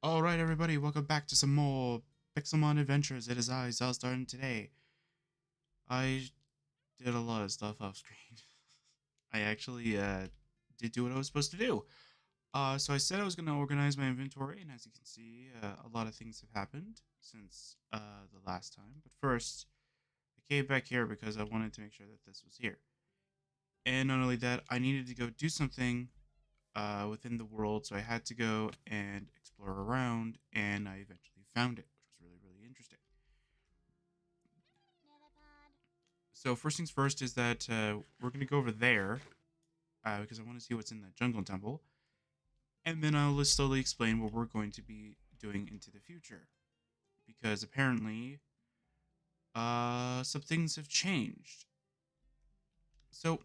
Alright, everybody, welcome back to some more Pixelmon adventures. It is I, Xilestar, and today I did a lot of stuff off screen. I actually did do what I was supposed to do. So I said I was going to organize my inventory, and as you can see, a lot of things have happened since the last time. But first, I came back here because I wanted to make sure that this was here. And not only that, I needed to go do something within the world, so I had to go and explore around, and I eventually found it, which was really, really interesting. So first things first is that we're gonna go over there because I want to see what's in that jungle temple, and then I'll slowly explain what we're going to be doing into the future. Because apparently, some things have changed. So,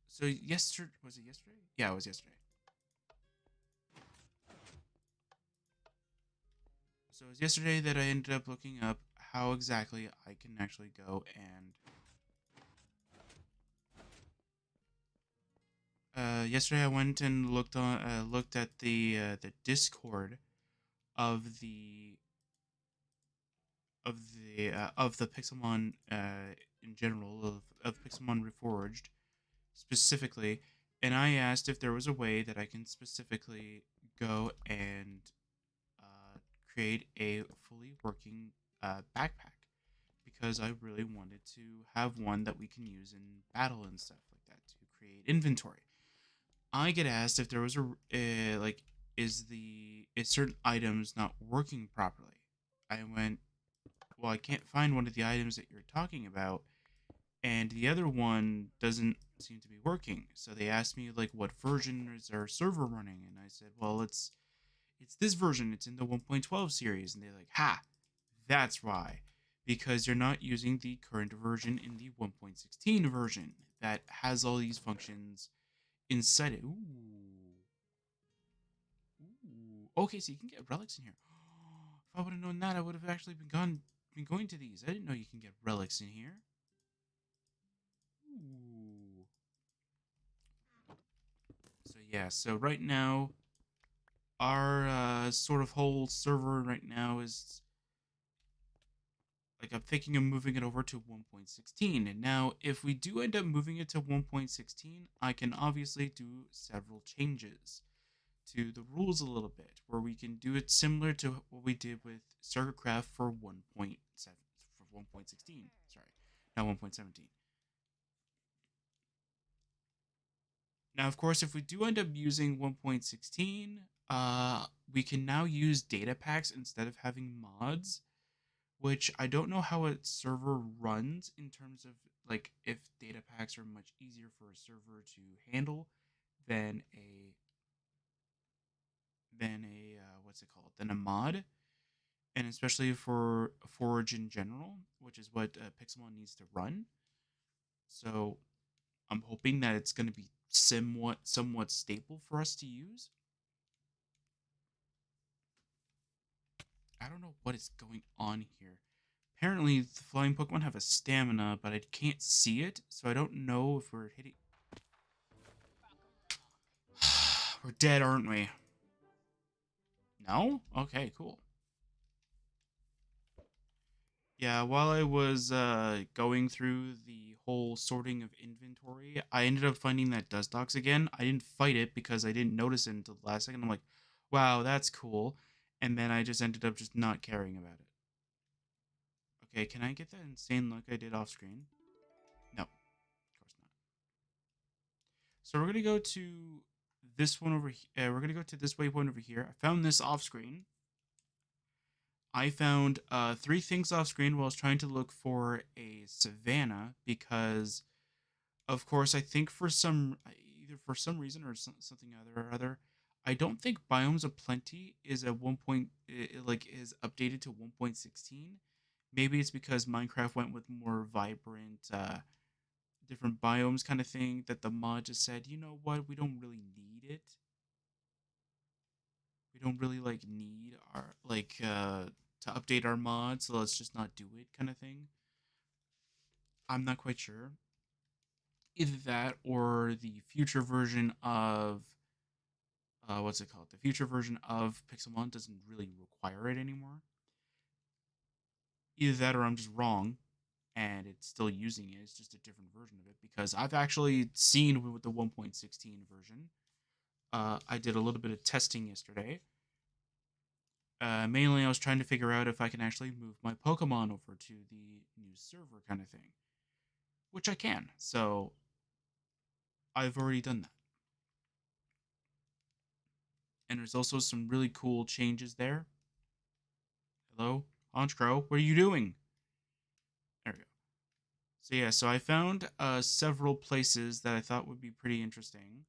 so yesterday was it yesterday? Yeah, it was yesterday. So it was yesterday that I ended up looking up how exactly I can actually go and yesterday I went and looked at the Discord of the Pixelmon in general of Pixelmon Reforged specifically, and I asked if there was a way that I can specifically go and uh, create a fully working backpack because I really wanted to have one that we can use in battle and stuff like that to create inventory. I get asked if there was like is certain items not working properly. I went, well, I can't find one of the items that you're talking about, and the other one doesn't seem to be working. So they asked me like, what version is our server running, and I said, well, it's this version. It's in the 1.12 series, and they're like, ha, that's why, because you're not using the current version in the 1.16 version that has all these functions inside it. Ooh. Okay, so you can get relics in here. If I would have known that, I would have actually been going to these. I didn't know you can get relics in here. Ooh. So yeah, so right now our sort of whole server right now is like I'm thinking of moving it over to 1.16. And now if we do end up moving it to 1.16, I can obviously do several changes to the rules a little bit where we can do it similar to what we did with StarCraft for 1.7 for 1.16. Sorry, not 1.17. Now, of course, if we do end up using 1.16, we can now use data packs instead of having mods, which I don't know how a server runs in terms of like if data packs are much easier for a server to handle than a what's it called than a mod, and especially for Forge in general, which is what Pixelmon needs to run. So I'm hoping that it's going to be somewhat stable for us to use. I don't know what is going on here. Apparently, the flying Pokemon have a stamina, but I can't see it, so I don't know if we're hitting. We're dead, aren't we? No? Okay, cool. Yeah, while I was going through the whole sorting of inventory, I ended up finding that Dustox again. I didn't fight it because I didn't notice it until the last second. I'm like, wow, that's cool. And then I just ended up just not caring about it. Okay, can I get that insane look I did off screen? No, of course not. So we're gonna go to this one over here. We're gonna go to this waypoint over here. I found this off screen. I found three things off screen while I was trying to look for a savannah because, of course, I think for some either for some reason or something other, I don't think Biomes of Plenty is at one point like is updated to 1.16. Maybe it's because Minecraft went with more vibrant different biomes kind of thing that the mod just said, you know what, we don't really need it. We don't really like need our to update our mod, so let's just not do it kind of thing. I'm not quite sure. Either that or the future version of what's it called? The future version of Pixelmon doesn't really require it anymore. Either that or I'm just wrong and it's still using it. It's just a different version of it because I've actually seen with the 1.16 version. I did a little bit of testing yesterday. Mainly, I was trying to figure out if I can actually move my Pokemon over to the new server kind of thing, which I can. So I've already done that. And there's also some really cool changes there. Hello, Honchcrow, what are you doing? There we go. So yeah, so I found several places that I thought would be pretty interesting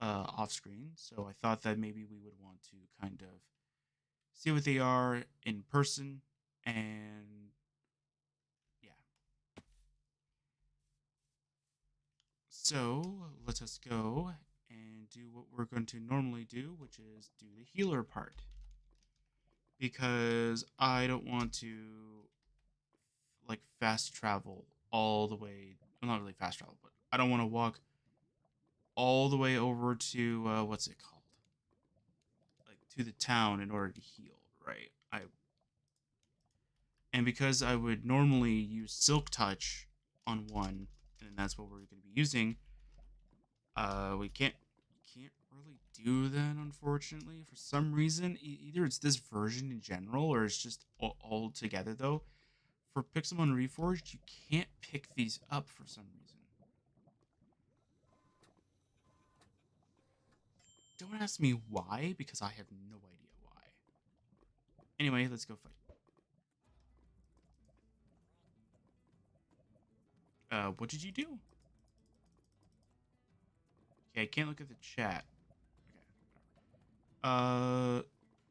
off screen. So I thought that maybe we would want to kind of see what they are in person, and yeah. So let us go and do what we're going to normally do, which is do the healer part. Because I don't want to like fast travel all the way. Well, not really fast travel, but I don't want to walk all the way over to what's it called? Like to the town in order to heal, right? And because I would normally use Silk Touch on one, and that's what we're going to be using, we can't really do that, unfortunately, for some reason. Either it's this version in general, or it's just all together. Though, for Pixelmon Reforged, you can't pick these up for some reason. Don't ask me why, because I have no idea why. Anyway, let's go fight. What did you do? Okay, I can't look at the chat. Okay.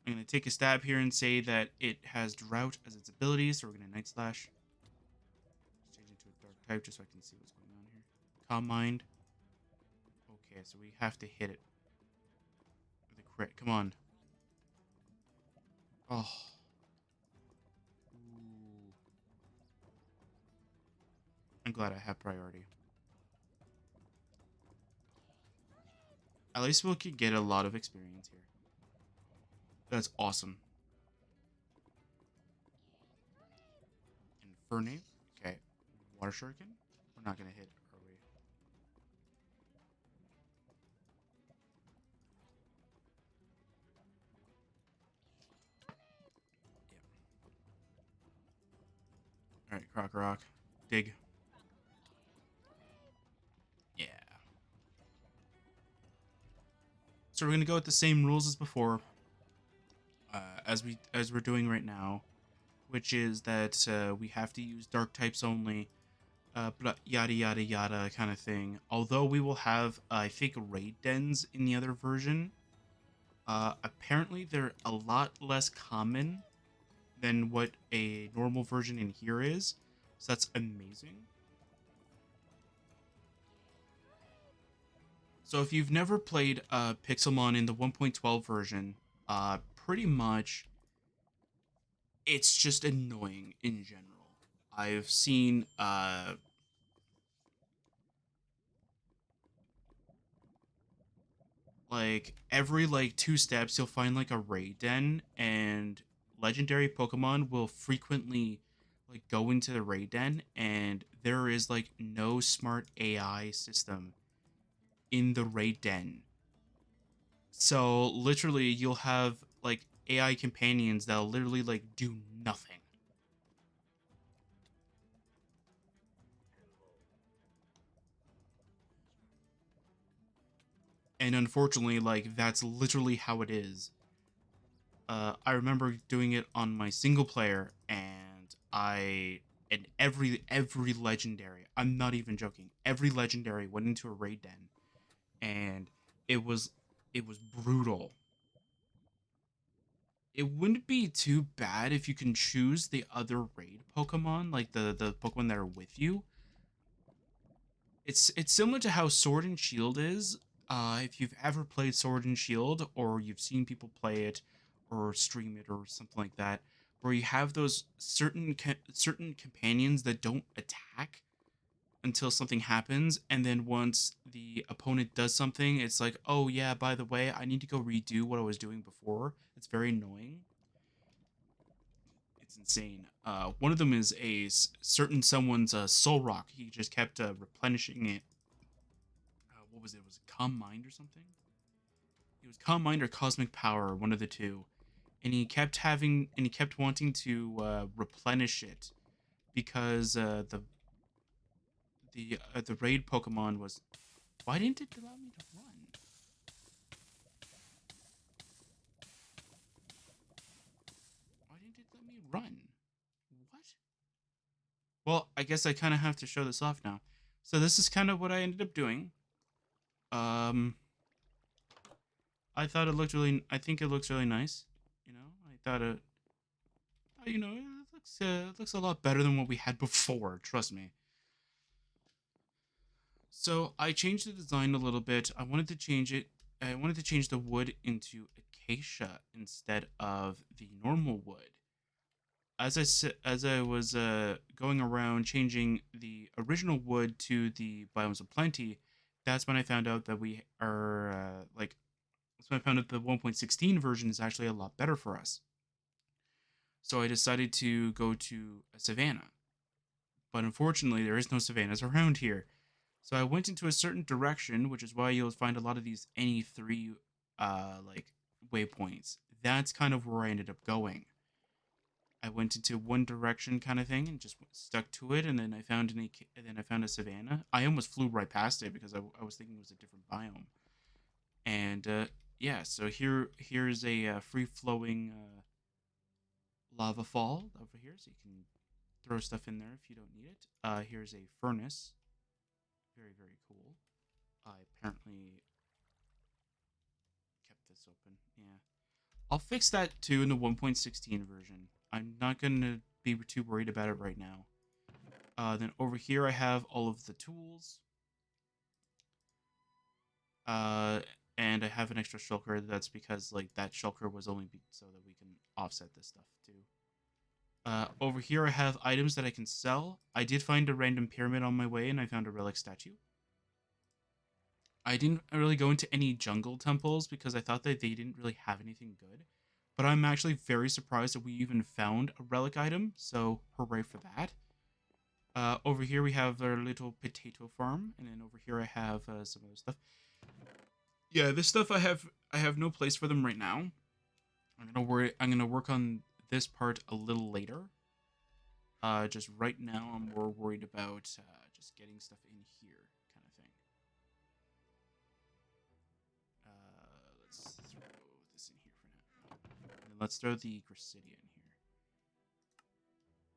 I'm gonna take a stab here and say that it has Drought as its ability, so we're gonna Night Slash. Change into a Dark type just so I can see what's going on here. Calm Mind. Okay, so we have to hit it with a crit. Come on. Oh. Ooh. I'm glad I have priority. At least we can get a lot of experience here. That's awesome. Infernape. Okay. Water Shuriken. We're not gonna hit, are we? Yeah. Alright, Croc Rock. Dig. Yeah. So we're gonna go with the same rules as before, as we're doing right now, which is that we have to use dark types only, yada yada yada kind of thing. Although we will have, I think, raid dens in the other version. Apparently, they're a lot less common than what a normal version in here is, so that's amazing. So if you've never played Pixelmon in the 1.12 version, pretty much it's just annoying in general. I've seen like every like 2 steps you'll find like a raid den, and legendary Pokemon will frequently like go into the raid den, and there is like no smart AI system in the raid den. So literally you'll have like AI companions that'll literally like do nothing. And unfortunately, like that's literally how it is. I remember doing it on my single player, and every legendary. I'm not even joking. Every legendary went into a raid den, and it was it was brutal. It wouldn't be too bad if you can choose the other raid Pokemon, like the Pokemon that are with you. It's similar to how Sword and Shield is. If you've ever played Sword and Shield, or you've seen people play it or stream it or something like that, where you have those certain companions that don't attack, until something happens, and then once the opponent does something, it's like, oh yeah, by the way, I need to go redo what I was doing before. It's very annoying. It's insane. One of them is certain someone's soul rock. He just kept replenishing it. What was it? Was it Calm Mind or something? It was Calm Mind or Cosmic Power, one of the two. And he kept wanting to replenish it because the raid Pokemon was. Why didn't it allow me to run? Why didn't it let me run? What? Well, I guess I kind of have to show this off now. So this is kind of what I ended up doing. Um, I thought it looked really. I think it looks really nice. You know, I thought it. You know, it looks a lot better than what we had before. Trust me. So I changed the design a little bit. I wanted to change it. I wanted to change the wood into acacia instead of the normal wood. As I was going around changing the original wood to the biomes of plenty, that's when I found out that we are that's when I found out the 1.16 version is actually a lot better for us. So I decided to go to a savanna, but unfortunately there is no savannas around here. So I went into a certain direction, which is why you'll find a lot of these NE3 like waypoints. That's kind of where I ended up going. I went into one direction kind of thing and just stuck to it, and then I found a savanna. I almost flew right past it because I was thinking it was a different biome. And yeah, so here's a free flowing lava fall over here, so you can throw stuff in there if you don't need it. Here's a furnace, very cool. I apparently kept this open. Yeah, I'll fix that too in the 1.16 version. I'm not gonna be too worried about it right now. Then over here I have all of the tools. Uh, and I have an extra shulker. That's because like that shulker was only so that we can offset this stuff too. Over here I have items that I can sell. I did find a random pyramid on my way, and I found a relic statue. I didn't really go into any jungle temples because I thought that they didn't really have anything good. But I'm actually very surprised that we even found a relic item, so hooray for that. Over here we have our little potato farm, and then over here I have some other stuff. Yeah, this stuff I have no place for them right now. I'm gonna work on this part a little later. Just right now I'm more worried about just getting stuff in here, kind of thing. Let's throw this in here for now. And then let's throw the Gracidia in here.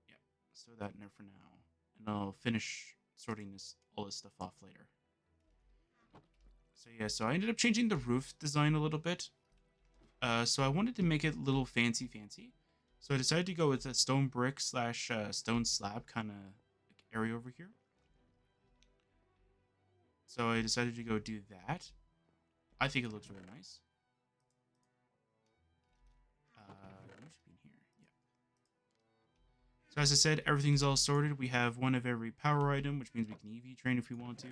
Yep, let's throw that in there for now, and I'll finish sorting all this stuff off later. So yeah, so I ended up changing the roof design a little bit. So I wanted to make it a little fancy. So I decided to go with a stone brick slash stone slab kind of like area over here. So I decided to go do that. I think it looks really nice. You should be in here. Yeah. So as I said, everything's all sorted. We have one of every power item, which means we can EV train if we want to.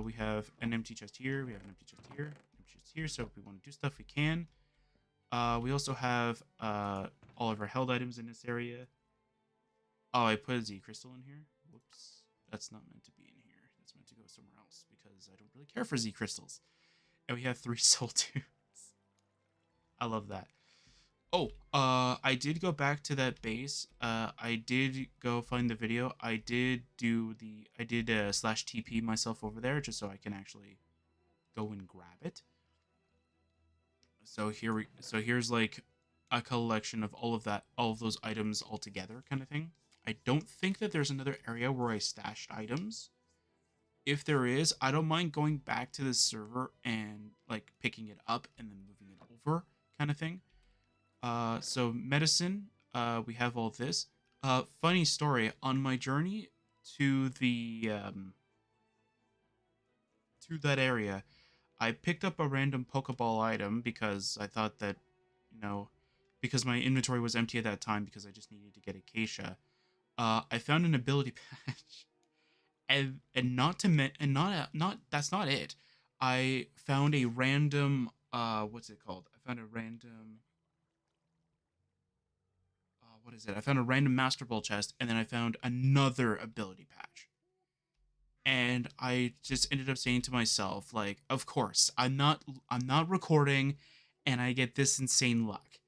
We have an empty chest here. We have an empty chest here. Empty chest here. So if we want to do stuff, we can. We also have all of our held items in this area. Oh, I put a Z crystal in here. Whoops. That's not meant to be in here. That's meant to go somewhere else because I don't really care for Z crystals. And we have 3 soul tubes. I love that. Oh, I did go back to that base. I did go find the video. I did slash TP myself over there just so I can actually go and grab it. So here's like a collection of all of those items all together kind of thing. I don't think that there's another area where I stashed items. If there is, I don't mind going back to the server and like picking it up and then moving it over kind of thing. So medicine, we have all this. Funny story, on my journey to the to that area, I picked up a random Pokeball item because I thought that, you know, because my inventory was empty at that time because I just needed to get Acacia. I found an ability patch, And not to and not that's not it. I found a random what's it called? I found a random what is it? I found a random Master Ball chest, and then I found another ability patch. And I just ended up saying to myself, like, of course, I'm not recording, and I get this insane luck.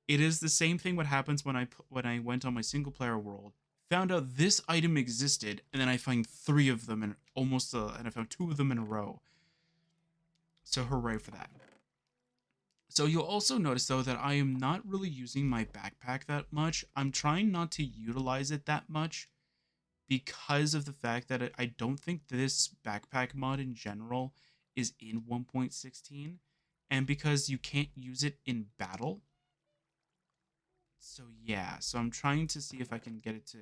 It is the same thing what happens when I went on my single player world, found out this item existed, and then I find three of them in and I found two of them in a row. So hooray for that. So you'll also notice though that I am not really using my backpack that much. I'm trying not to utilize it that much because of the fact that I don't think this backpack mod in general is in 1.16, and because you can't use it in battle. So yeah, so I'm trying to see if I can get it to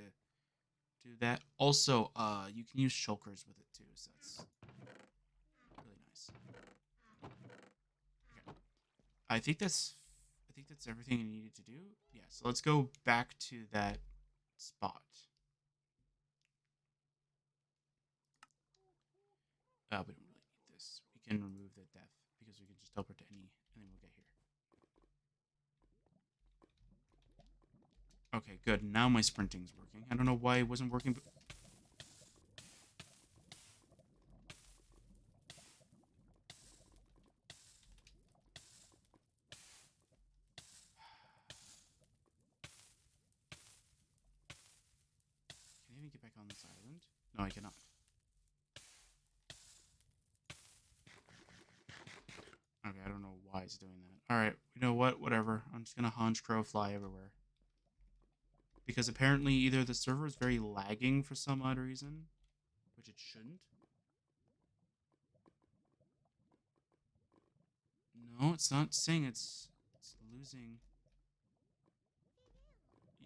do that. Also, you can use shulkers with it too, so that's really nice. Okay. I think that's everything I needed to do. Yeah, so let's go back to that spot. We don't really need this. We can remove the death because we can just teleport to any, and then we'll get here. Okay, good. Now my sprinting's working. I don't know why it wasn't working, but can I even get back on this island? No, I cannot. Okay, I don't know why it's doing that. Alright, you know what? Whatever. I'm just gonna hunch crow fly everywhere. Because apparently either the server is very lagging for some odd reason, which it shouldn't. No, it's not saying it's losing.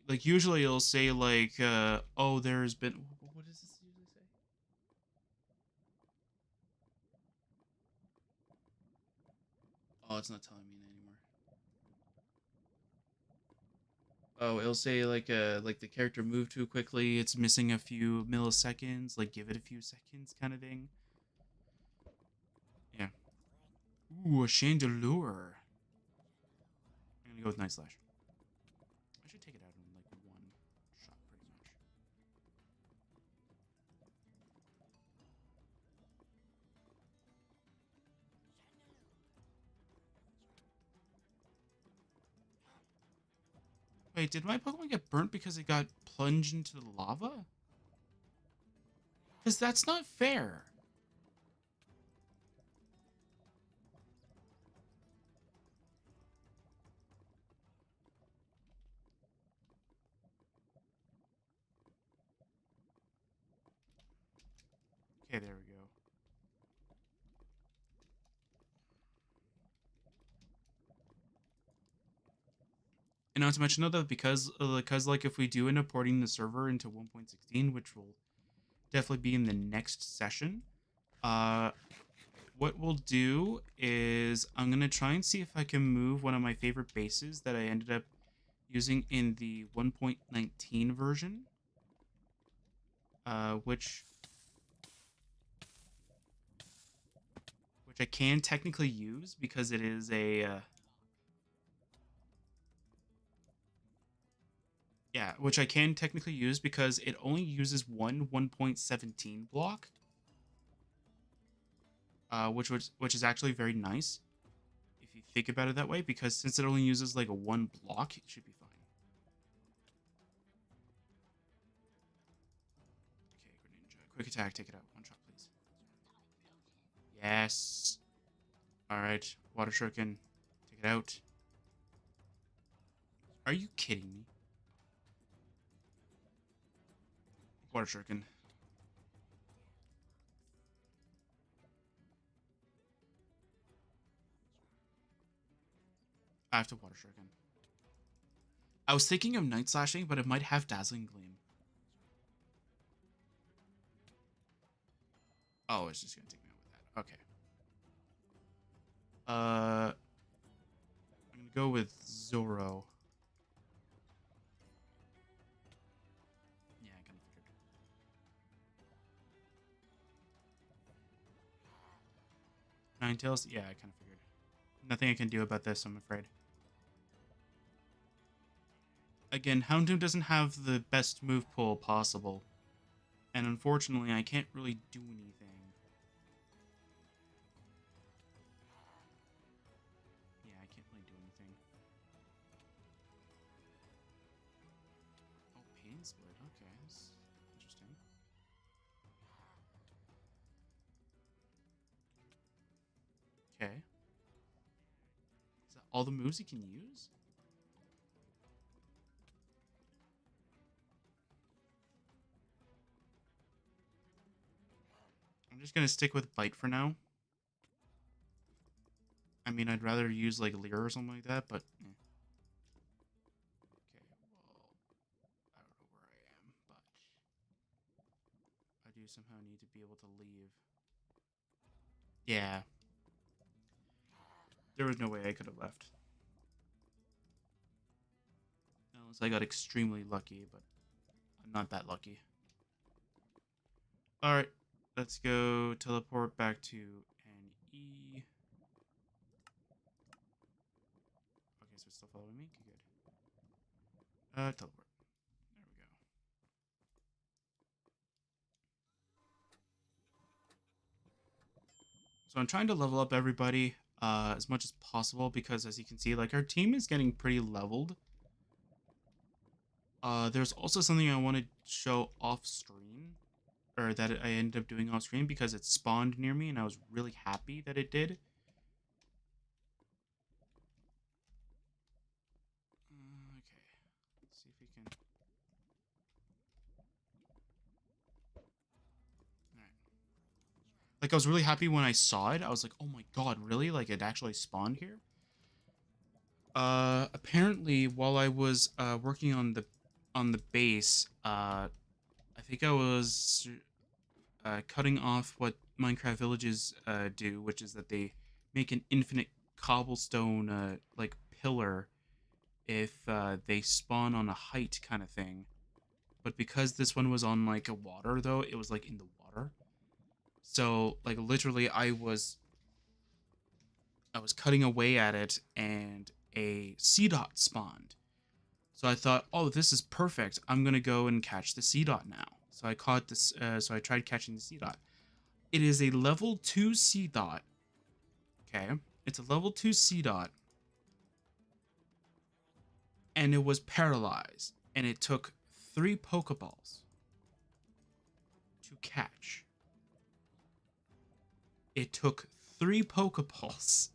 Like usually it'll say like oh there's been what does this usually say? Oh, it's not telling me anymore. Oh, it'll say like the character moved too quickly, it's missing a few milliseconds, like give it a few seconds kind of thing. Yeah. Ooh, a Chandelure. I'm gonna go with Night Slash. I should take it out in like one shot pretty much. Wait, did my Pokemon get burnt because it got plunged into the lava? Because that's not fair. Okay, there we go. And not to mention though that because like if we do end up porting the server into 1.16, which will definitely be in the next session, uh, what we'll do is I'm gonna try and see if I can move one of my favorite bases that I ended up using in the 1.19 version, which I can technically use because it is a yeah, which I can technically use because it only uses one 1.17 block, which is actually very nice if you think about it that way, because since it only uses like a one block, it should be fine. Okay, Greninja, quick attack, take it out, one shot, please. Yes. All right, Water Shuriken, take it out. Are you kidding me? Water Shuriken. I have to Water Shuriken. I was thinking of Night Slashing, but it might have Dazzling Gleam. Oh, it's just gonna take me out with that. Okay. I'm gonna go with Zoro. Yeah, I kind of figured. Ninetales? Yeah, I kind of figured. Nothing I can do about this, I'm afraid. Again, Houndoom doesn't have the best move pool possible. And unfortunately, I can't really do anything. Yeah, I can't really do anything. Oh, pain split. Okay, that's interesting. Okay. Is that all the moves he can use? I'm just gonna stick with Bite for now. I mean, I'd rather use like Leer or something like that, but okay. Well, I don't know where I am, but I do somehow need to be able to leave. Yeah, there was no way I could have left. Unless I got extremely lucky, but I'm not that lucky. Alright, let's go teleport back to NE. Okay, so it's still following me? Okay, good. Teleport. There we go. So I'm trying to level up everybody as much as possible because, as you can see, like, our team is getting pretty leveled. There's also something I want to show off screen, or that I ended up doing off screen because it spawned near me and I was really happy that it did. Okay, let's see if we can. Alright. Like, I was really happy when I saw it. I was like, oh my god, really? Like, it actually spawned here? Apparently, while I was working on the base, I think I was cutting off what Minecraft villages do, which is that they make an infinite cobblestone like pillar if they spawn on a height kind of thing. But because this one was on like a water though, it was like in the water. So like literally I was cutting away at it and a sea dot spawned. So I thought, oh, this is perfect. I'm gonna go and catch the sea dot now. So I caught this. So I tried catching the sea dot. It is a level 2 sea dot. Okay, it's a level 2 sea dot, and it was paralyzed, and it took 3 Pokeballs to catch. It took 3 Pokeballs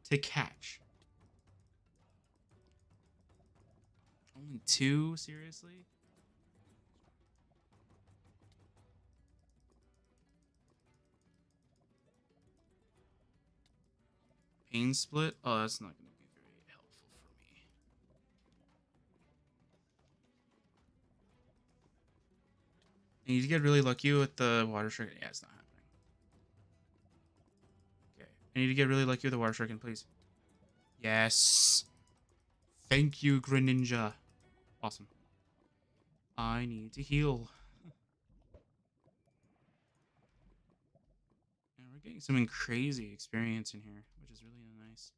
to catch. Only 2? Seriously? Pain split? Oh, that's not going to be very helpful for me. I need to get really lucky with the water stricken. Yeah, it's not happening. Okay. I need to get really lucky with the water stricken, please. Yes. Thank you, Greninja. Awesome. I need to heal. And we're getting some crazy experience in here, which is really nice.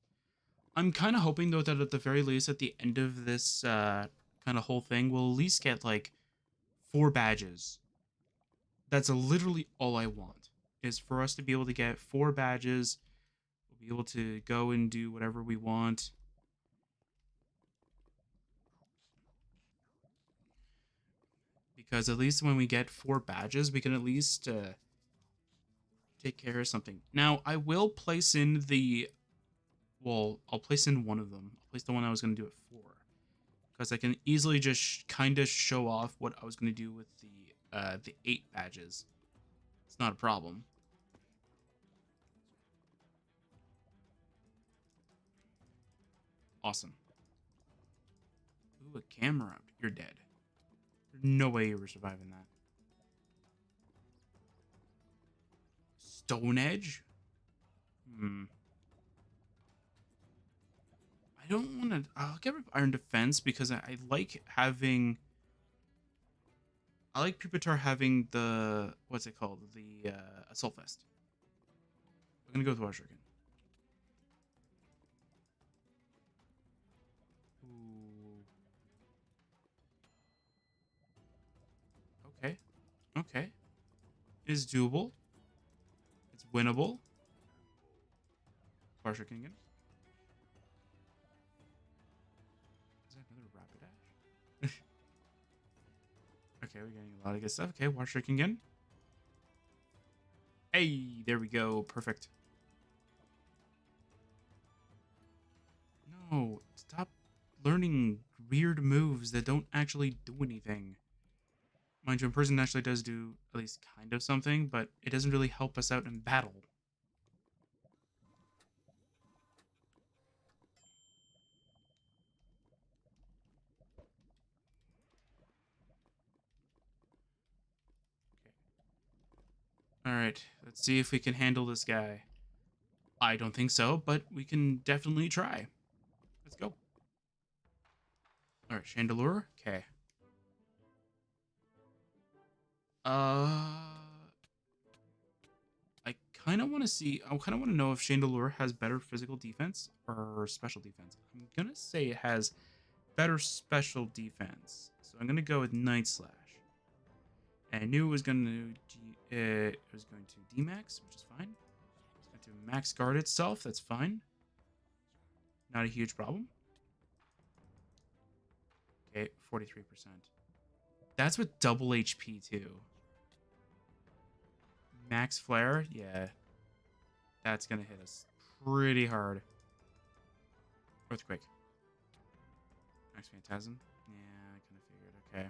I'm kind of hoping, though, that at the very least, at the end of this kind of whole thing, we'll at least get, like, 4 badges. That's literally all I want, is for us to be able to get 4 badges. We'll be able to go and do whatever we want. Because at least when we get 4 badges, we can at least take care of something. Now, I will place in the... Well, I'll place in one of them. I'll place the one I was going to do it for. Because I can easily just kind of show off what I was going to do with the 8 badges. It's not a problem. Awesome. Ooh, a camera. You're dead. There's no way you were surviving that. Stone Edge? I don't want to... I'll get rid of Iron Defense because I like having... I like Pupitar having the... What's it called? The Assault Vest. I'm gonna go with water shuriken. Ooh. Okay. Okay. It's doable. It's winnable. Water shuriken again. Is that another rapid dash? Okay, we're getting a lot of good stuff. Okay, water shuriken again. Hey, there we go. Perfect. No, stop learning weird moves that don't actually do anything. Mind you, Imprison actually does do at least kind of something, but it doesn't really help us out in battle. Okay. Alright, let's see if we can handle this guy. I don't think so, but we can definitely try. Let's go. Alright, Chandelure. Okay. I kind of want to see. I kind of want to know if Chandelure has better physical defense or special defense. I'm gonna say it has better special defense, so I'm gonna go with Night Slash. And I knew it was going to D-max, which is fine. It's going to max guard itself. That's fine. Not a huge problem. Okay, 43%. That's with double HP too. Max flare, yeah. That's gonna hit us pretty hard. Earthquake. Max phantasm. Yeah, I kind of figured. Okay.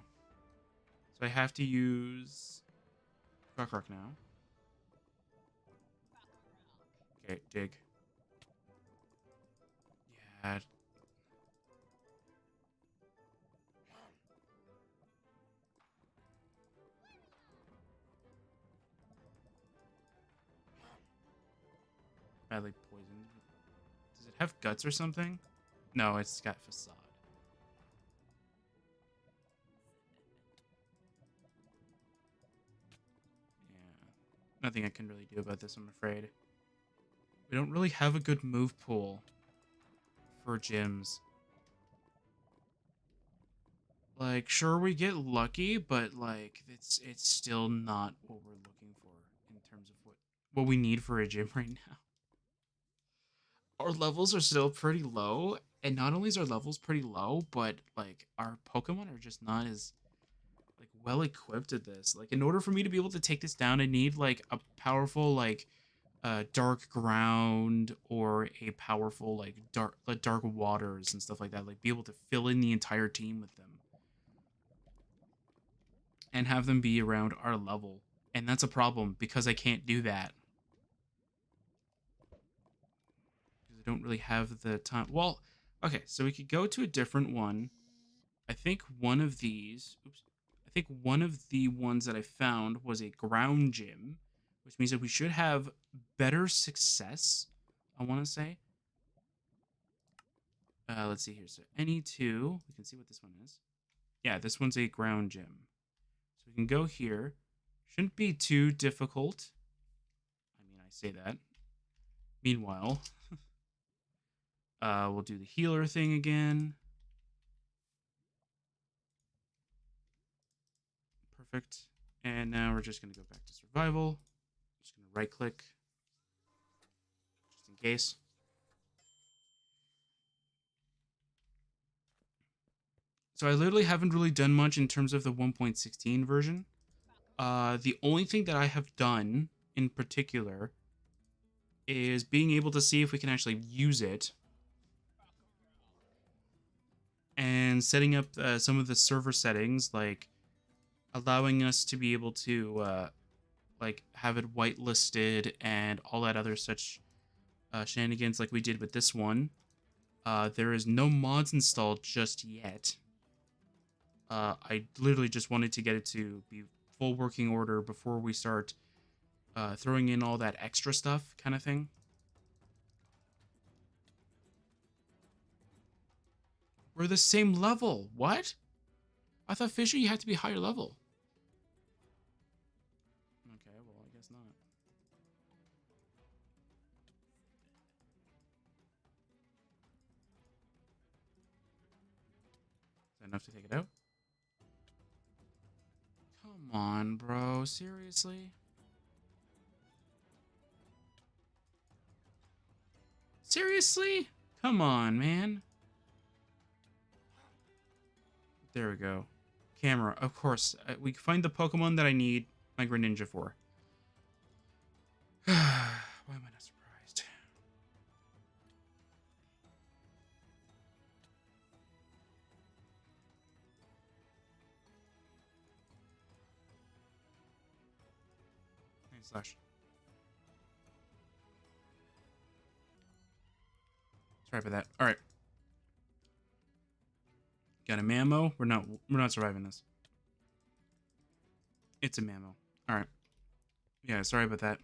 So I have to use Rock now. Okay, dig. Yeah. Badly poisoned. Does it have guts or something? No, it's got facade. Yeah. Nothing I can really do about this, I'm afraid. We don't really have a good move pool for gyms. Like, sure, we get lucky, but like it's still not what we're looking for in terms of what we need for a gym right now. Our levels are still pretty low, and not only is our levels pretty low, but like our Pokemon are just not as like well equipped at this. Like, in order for me to be able to take this down, I need like a powerful like dark ground or a powerful like dark waters and stuff like that. Like, be able to fill in the entire team with them and have them be around our level. And that's a problem because I can't do that. Because I don't really have the time. Well, okay, so we could go to a different one. I think one of these, oops, I think one of the ones that I found was a ground gym, which means that we should have better success, I want to say. Let's see here. So any two, we can see what this one is. Yeah, this one's a ground gym. So we can go here. Shouldn't be too difficult. I mean, I say that. Meanwhile, we'll do the healer thing again. Perfect. And now we're just going to go back to survival. Just going to right click. Just in case. So I literally haven't really done much in terms of the 1.16 version. The only thing that I have done in particular is being able to see if we can actually use it and setting up some of the server settings, like allowing us to be able to like have it whitelisted and all that other such shenanigans like we did with this one. There is no mods installed just yet. I literally just wanted to get it to be full working order before we start throwing in all that extra stuff kind of thing. We're the same level. What? I thought Fisher you had to be higher level. Okay, well, I guess not. enough to take it out. Come on, bro. Seriously? Seriously? Come on, man. There we go. Camera, of course. We find the Pokemon that I need my Greninja for. Why am I not surprised? Nice slash. Sorry about that. All right. Got a Mammo. We're not surviving this. It's a Mammo. All right. Yeah, sorry about that.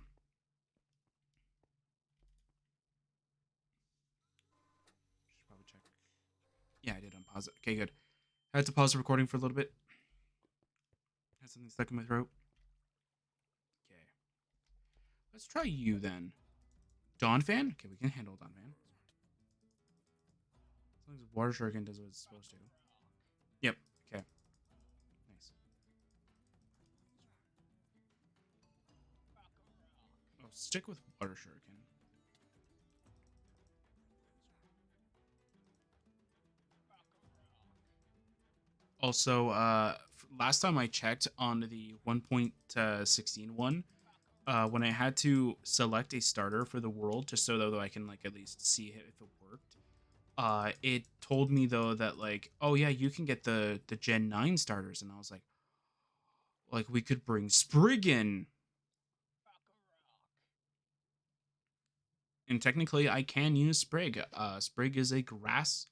Should probably check. Yeah, I did unpause it. Okay, good. I had to pause the recording for a little bit. Had something stuck in my throat. Okay. Let's try you then. Donphan? Okay, we can handle Donphan. As long as Water Shuriken does what it's supposed to. Yep. Okay. Nice. Oh, stick with Water Shuriken. Also, last time I checked on the 1.16 one, when I had to select a starter for the world, just so that I can like at least see if it worked, it told me though that like, oh yeah, you can get the Gen 9 starters, and I was like we could bring Spriggan. And technically, I can use Sprig. Sprig is a grass.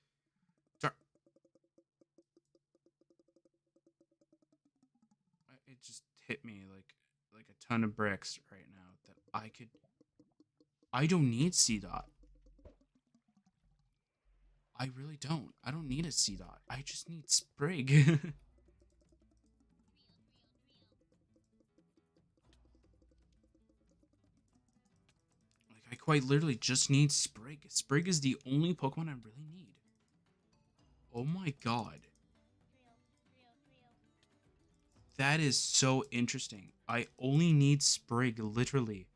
It just hit me like a ton of bricks right now that I could. I don't need C dot. I really don't. I don't need a C dot. I just need Sprig. Like I quite literally just need Sprig. Sprig is the only Pokemon I really need. Oh my god. That is so interesting. I only need Sprig, literally,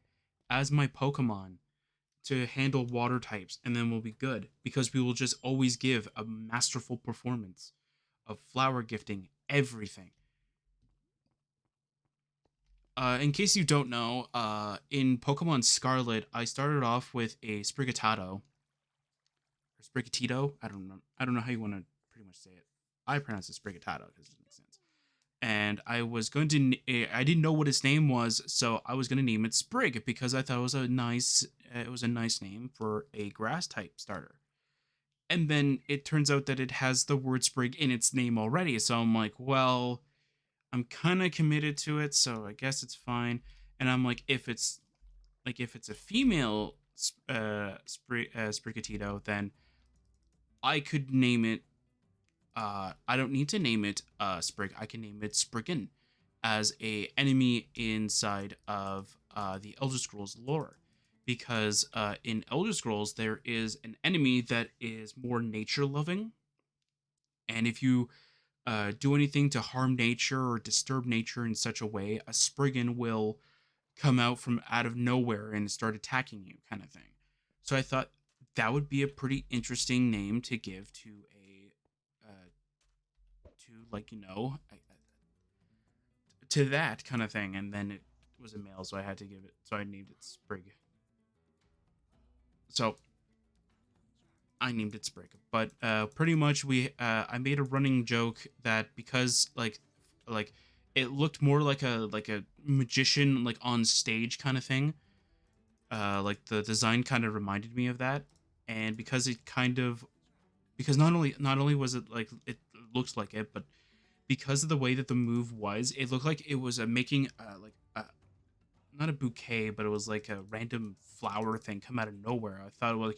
as my Pokemon to handle water types, and then we'll be good. Because we will just always give a masterful performance of flower gifting, everything. In case you don't know, in Pokemon Scarlet, I started off with a Sprigatito. Or Sprigatito? I don't know. I don't know how you want to pretty much say it. I pronounce it Sprigatito because it makes sense. And I was going to I didn't know what his name was, so I was going to name it Sprig because I thought it was a nice name for a grass type starter. And then it turns out that it has the word Sprig in its name already, so I'm like, well, I'm kind of committed to it, so I guess it's fine. And I'm like, if it's a female Sprigatito, then I could name it. I don't need to name it Sprig. I can name it Spriggan as a enemy inside of the Elder Scrolls lore, because in Elder Scrolls there is an enemy that is more nature loving, and if you do anything to harm nature or disturb nature in such a way, a Spriggan will come out from out of nowhere and start attacking you, kind of thing. So I thought that would be a pretty interesting name to give to to like to that kind of thing. And then it was a male, so I had to give it. So I named it Sprig. So I named it Sprig. But pretty much I made a running joke that because like it looked more like a magician like on stage kind of thing. Like the design kind of reminded me of that, and because it kind of because not only was it like it looked like it, but because of the way that the move was, it looked like it was making like not a bouquet, but it was like a random flower thing come out of nowhere. I thought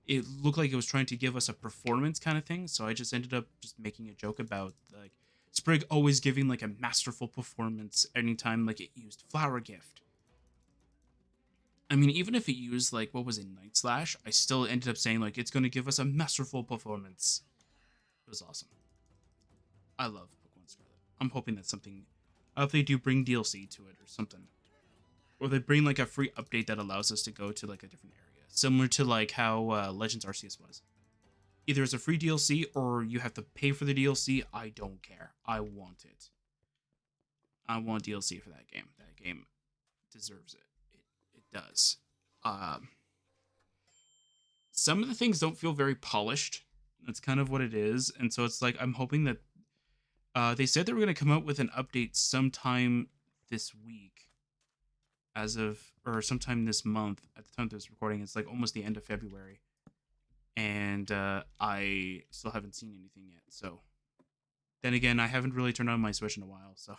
it looked like it was trying to give us a performance kind of thing, so I just ended up just making a joke about like Sprig always giving like a masterful performance anytime like it used flower gift. I mean, even if it used like what was it, Night Slash, I still ended up saying like it's going to give us a masterful performance. It was awesome. I love Pokemon Scarlet. I'm hoping that's something. I hope they do bring DLC to it or something, or they bring like a free update that allows us to go to like a different area, similar to like how Legends Arceus was. Either it's a free DLC or you have to pay for the DLC. I don't care. I want it. I want DLC for that game. That game deserves it. It does. Um, some of the things don't feel very polished. That's kind of what it is, and so it's like I'm hoping that they said they were going to come out with an update sometime this week, as of or sometime this month. At the time of this recording, it's like almost the end of February, and I still haven't seen anything yet. So, then again, I haven't really turned on my Switch in a while, so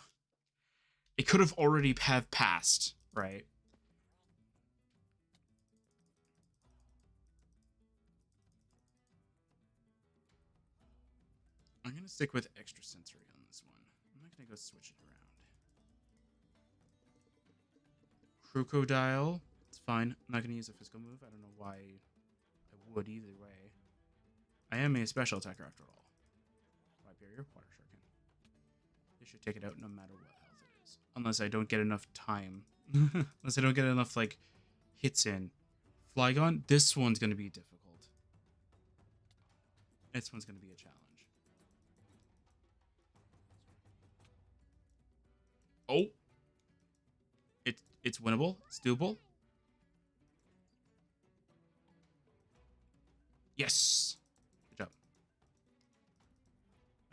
it could have already have passed, right? I'm gonna stick with extra sensory on this one. I'm not gonna go switch it around. Crocodile, it's fine. I'm not gonna use a physical move. I don't know why I would either way. I am a special attacker after all. Barrier, Water Shuriken. This should take it out no matter what health it is. Unless I don't get enough time. Unless I don't get enough, like, hits in. Flygon, this one's gonna be difficult. This one's gonna be a challenge. Oh! It's winnable. It's doable. Yes! Good job.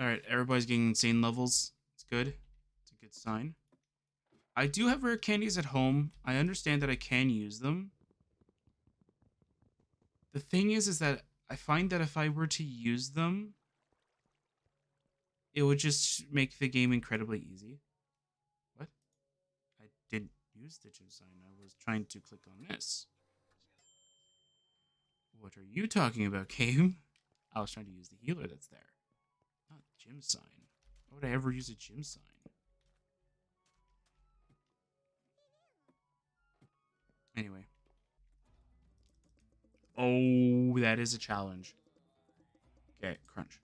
Alright, everybody's getting insane levels. It's good. It's a good sign. I do have rare candies at home. I understand that I can use them. The thing is that I find that if I were to use them, it would just make the game incredibly easy. What? I didn't use the gym sign. I was trying to click on this. What are you talking about, game? I was trying to use the healer that's there. Not gym sign. Why would I ever use a gym sign? Anyway. Oh, that is a challenge. Okay, crunch.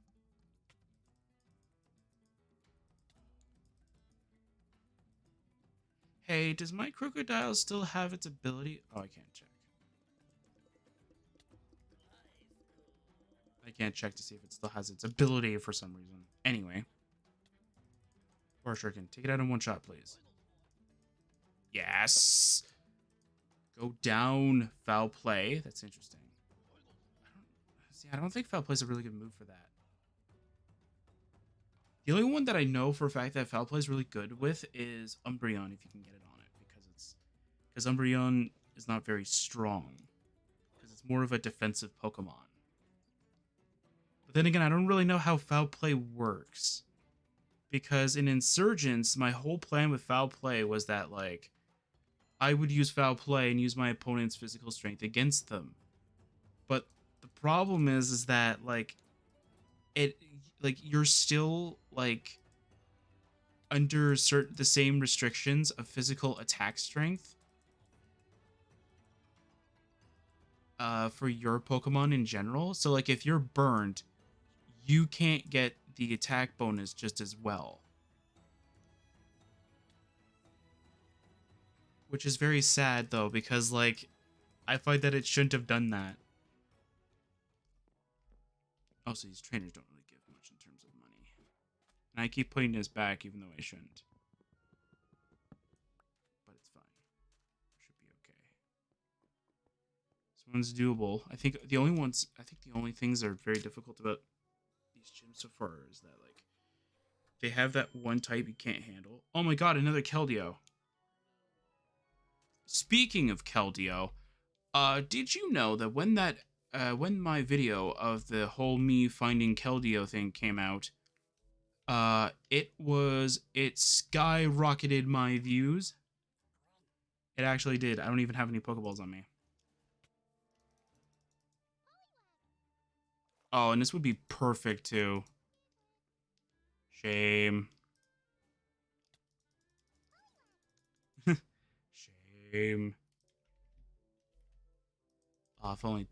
Hey, does my crocodile still have its ability? Oh, I can't check. I can't check to see if it still has its ability for some reason. Anyway. Or Shuriken, take it out in one shot, please. Yes! Go down, foul play. That's interesting. I don't think foul play is a really good move for that. The only one that I know for a fact that foul play is really good with is Umbreon, if you can get it on it, because Umbreon is not very strong, because it's more of a defensive Pokemon. But then again, I don't really know how foul play works, because in Insurgents, my whole plan with foul play was that like I would use foul play and use my opponent's physical strength against them. But the problem is that like you're still like under the same restrictions of physical attack strength for your Pokemon in general. So like if you're burned, you can't get the attack bonus just as well. Which is very sad though, because like I find that it shouldn't have done that. Also, these trainers don't really give much in terms of money. And I keep putting this back even though I shouldn't. But it's fine. Should be okay. This one's doable. I think the only things that are very difficult about these gyms so far is that like they have that one type you can't handle. Oh my god, another Keldeo. Speaking of Keldeo, did you know that when my video of the whole me finding Keldeo thing came out, it skyrocketed my views. It actually did. I don't even have any Pokeballs on me. Oh, and this would be perfect too. Shame. Shame. Oh, if only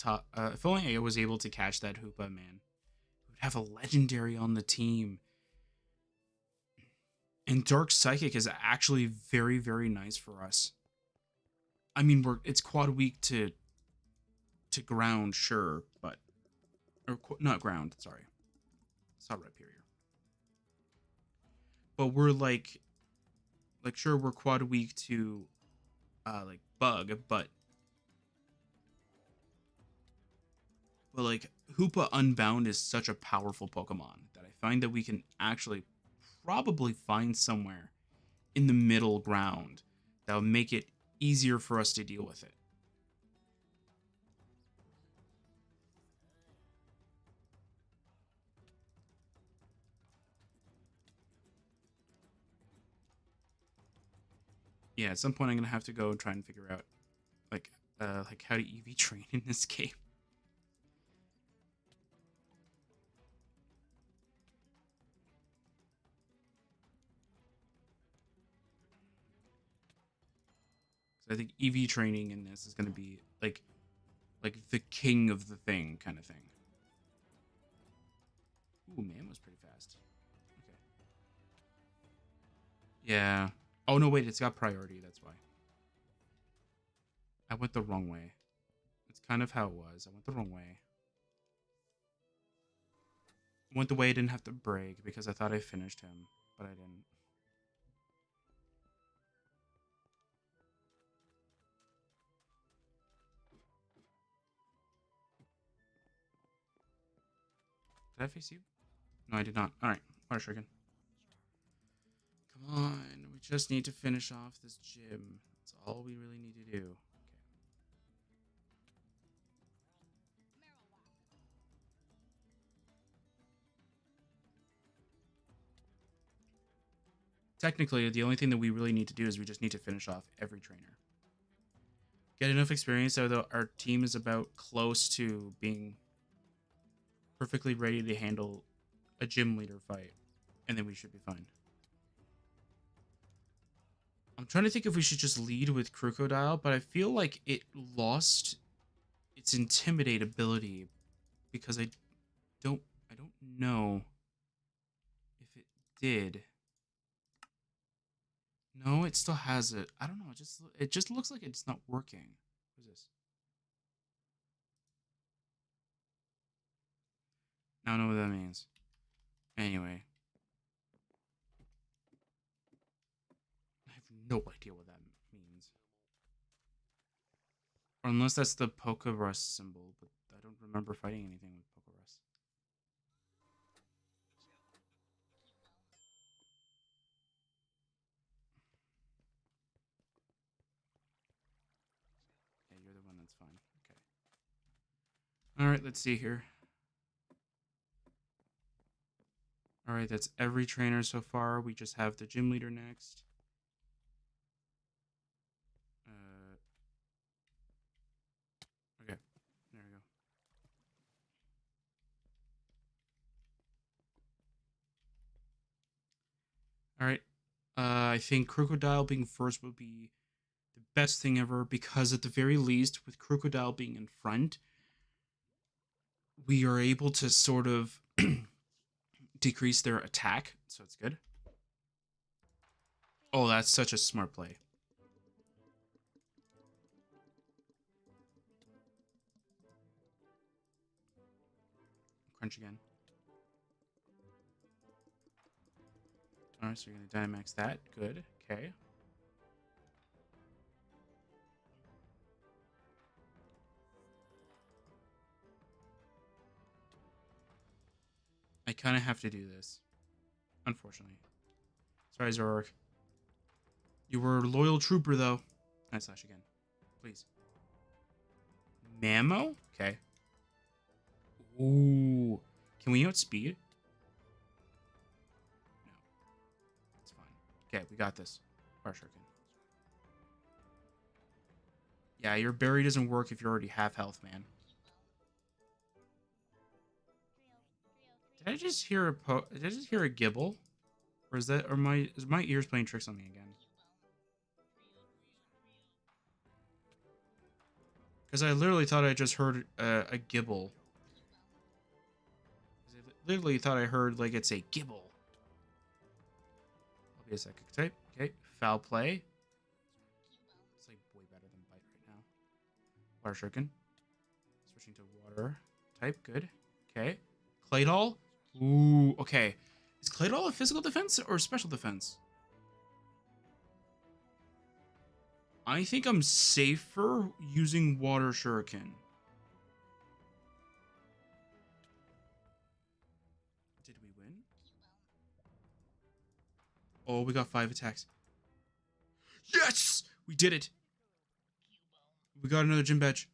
I was able to catch that Hoopa, man. We'd have a legendary on the team. And Dark Psychic is actually very, very nice for us. I mean, it's quad weak to ground, sure, but or not ground. Sorry, it's not right here. But we're like sure we're quad weak to like bug, but like Hoopa Unbound is such a powerful Pokemon that I find that we can actually probably find somewhere in the middle ground that would make it easier for us to deal with it. Yeah, at some point I'm gonna have to go and try and figure out like how to EV train in this game. So I think EV training in this is gonna be like the king of the thing kind of thing. Ooh, man was pretty fast. Okay. Yeah. Oh no, wait, it's got priority, that's why. I went the wrong way. It's kind of how it was. I went the wrong way. I went the way I didn't have to brake because I thought I finished him, but I didn't. Did I face you? No, I did not. Alright, Water Shuriken. Come on, we just need to finish off this gym. That's all we really need to do. Technically, the only thing that we really need to do is we just need to finish off every trainer. Get enough experience so that our team is about close to being perfectly ready to handle a gym leader fight, and then we should be fine. I'm trying to think if we should just lead with Crocodile, but I feel like it lost its Intimidate ability because don't I don't know if it did. No, it still has it. I don't know. It just looks like it's not working. What is this? I don't know what that means. Anyway, I have no idea what that means. Or unless that's the Pokerus symbol, but I don't remember fighting anything with Pokerus. Yeah, you're the one that's fine. Okay. Alright, let's see here. Alright, that's every trainer so far. We just have the gym leader next. Okay, there we go. Alright, I think Crocodile being first would be the best thing ever because at the very least, with Crocodile being in front, we are able to sort of decrease their attack, so it's good. Oh, that's such a smart play. Crunch again. Alright, so you're going to Dynamax that. Good. Okay. I kind of have to do this. Unfortunately. Sorry, Zoroark. You were a loyal trooper, though. Nice slash again. Please. Mamo? Okay. Ooh. Can we outspeed? No. It's fine. Okay, we got this. Shuriken. Yeah, your berry doesn't work if you're already half health, man. Did I just hear Did I just hear a gibble? Or is my ears playing tricks on me again? Because I literally thought I just heard a gibble. I literally thought I heard like it's a gibble. Be a psychic type. Okay. Foul play. It's like way better than bite right now. Water shuriken. Switching to water type. Good. Okay. Clay doll. Ooh. Okay. Is clay doll a physical defense or special defense? I think I'm safer using water shuriken. Did we win? Oh, we got 5 attacks. Yes! We did it. We got another gym badge.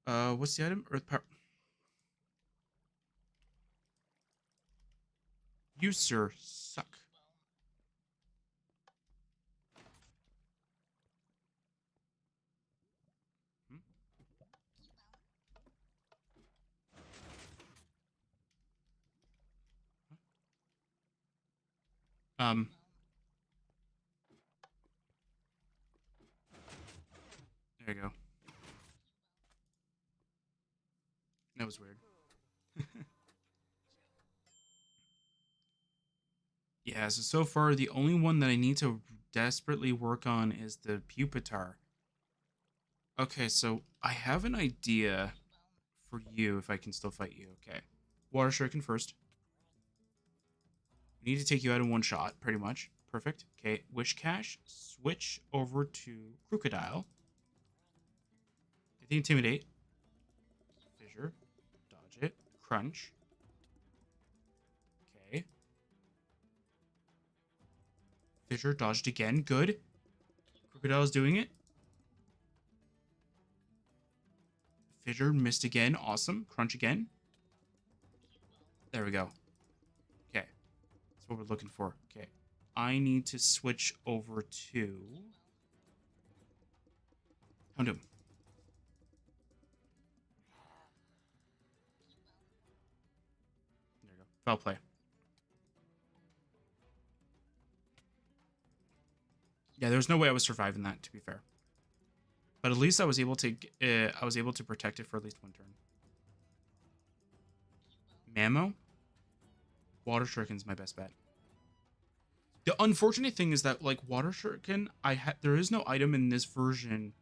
What's the item? Earth power. You, sir, suck. Hmm? Um. There you go. That was weird. Yeah, so far the only one that I need to desperately work on is the pupitar. Okay, so I have an idea for you if I can still fight you. Okay. Water shuriken first. We need to take you out in one shot, pretty much. Perfect. Okay, Wish Cash. Switch over to Crocodile. Get the Intimidate. Fissure. Dodge it. Crunch. Okay. Fissure dodged again. Good. Crocodile's doing it. Fissure missed again. Awesome. Crunch again. There we go. Okay. That's what we're looking for. Okay. I need to switch over to Houndoom. There you go. Foul play. Yeah, there was no way I was surviving that, to be fair. But at least I was able to protect it for at least one turn. Mammo? Water Shuriken's my best bet. The unfortunate thing is that, like, Water Shuriken, there is no item in this version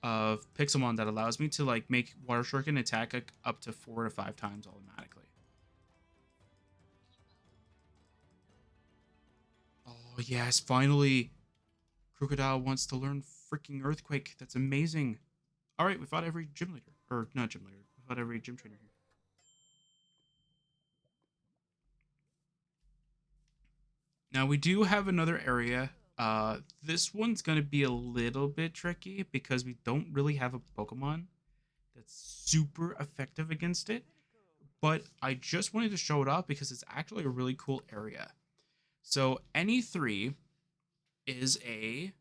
of Pixelmon that allows me to, like, make Water Shuriken attack up to 4 to 5 times automatically. Oh, yes, finally. Crocodile wants to learn freaking Earthquake. That's amazing. All right, we fought every gym leader. Or, not gym leader. We fought every gym trainer here. Now, we do have another area. This one's going to be a little bit tricky because we don't really have a Pokemon that's super effective against it. But I just wanted to show it off because it's actually a really cool area. So, NE3 is if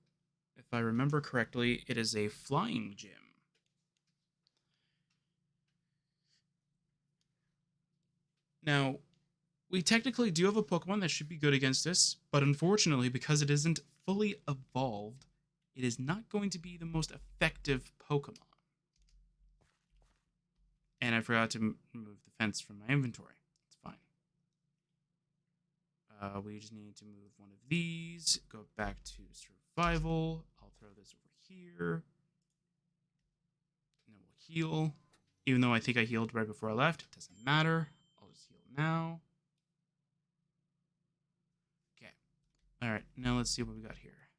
I remember correctly, it is a flying gym. Now, we technically do have a Pokemon that should be good against this, but unfortunately, because it isn't fully evolved, it is not going to be the most effective Pokemon. And I forgot to remove the fence from my inventory. It's fine. We just need to move one of these, go back to survival. I'll throw this over here. And then we'll heal. Even though I think I healed right before I left, it doesn't matter. I'll just heal now. Okay. All right, now let's see what we got here.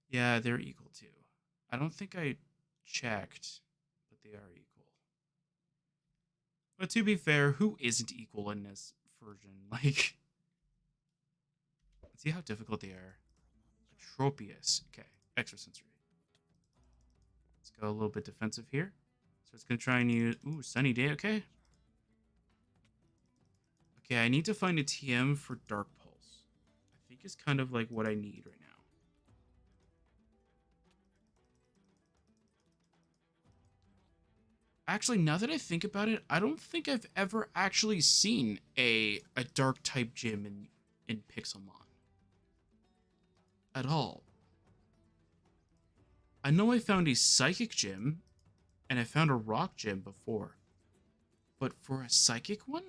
Yeah, they're equal too. I don't think I checked, but they are equal. But to be fair, who isn't equal in this version? Like, let's see how difficult they are. Atropius. Okay, extrasensory. Let's go a little bit defensive here. So it's going to try and use... Ooh, Sunny Day, okay. Okay, I need to find a TM for Dark Pulse. I think it's kind of like what I need right now. Actually, now that I think about it, I don't think I've ever actually seen a dark type gym in Pixelmon. At all. I know I found a psychic gym, and I found a rock gym before. But for a psychic one?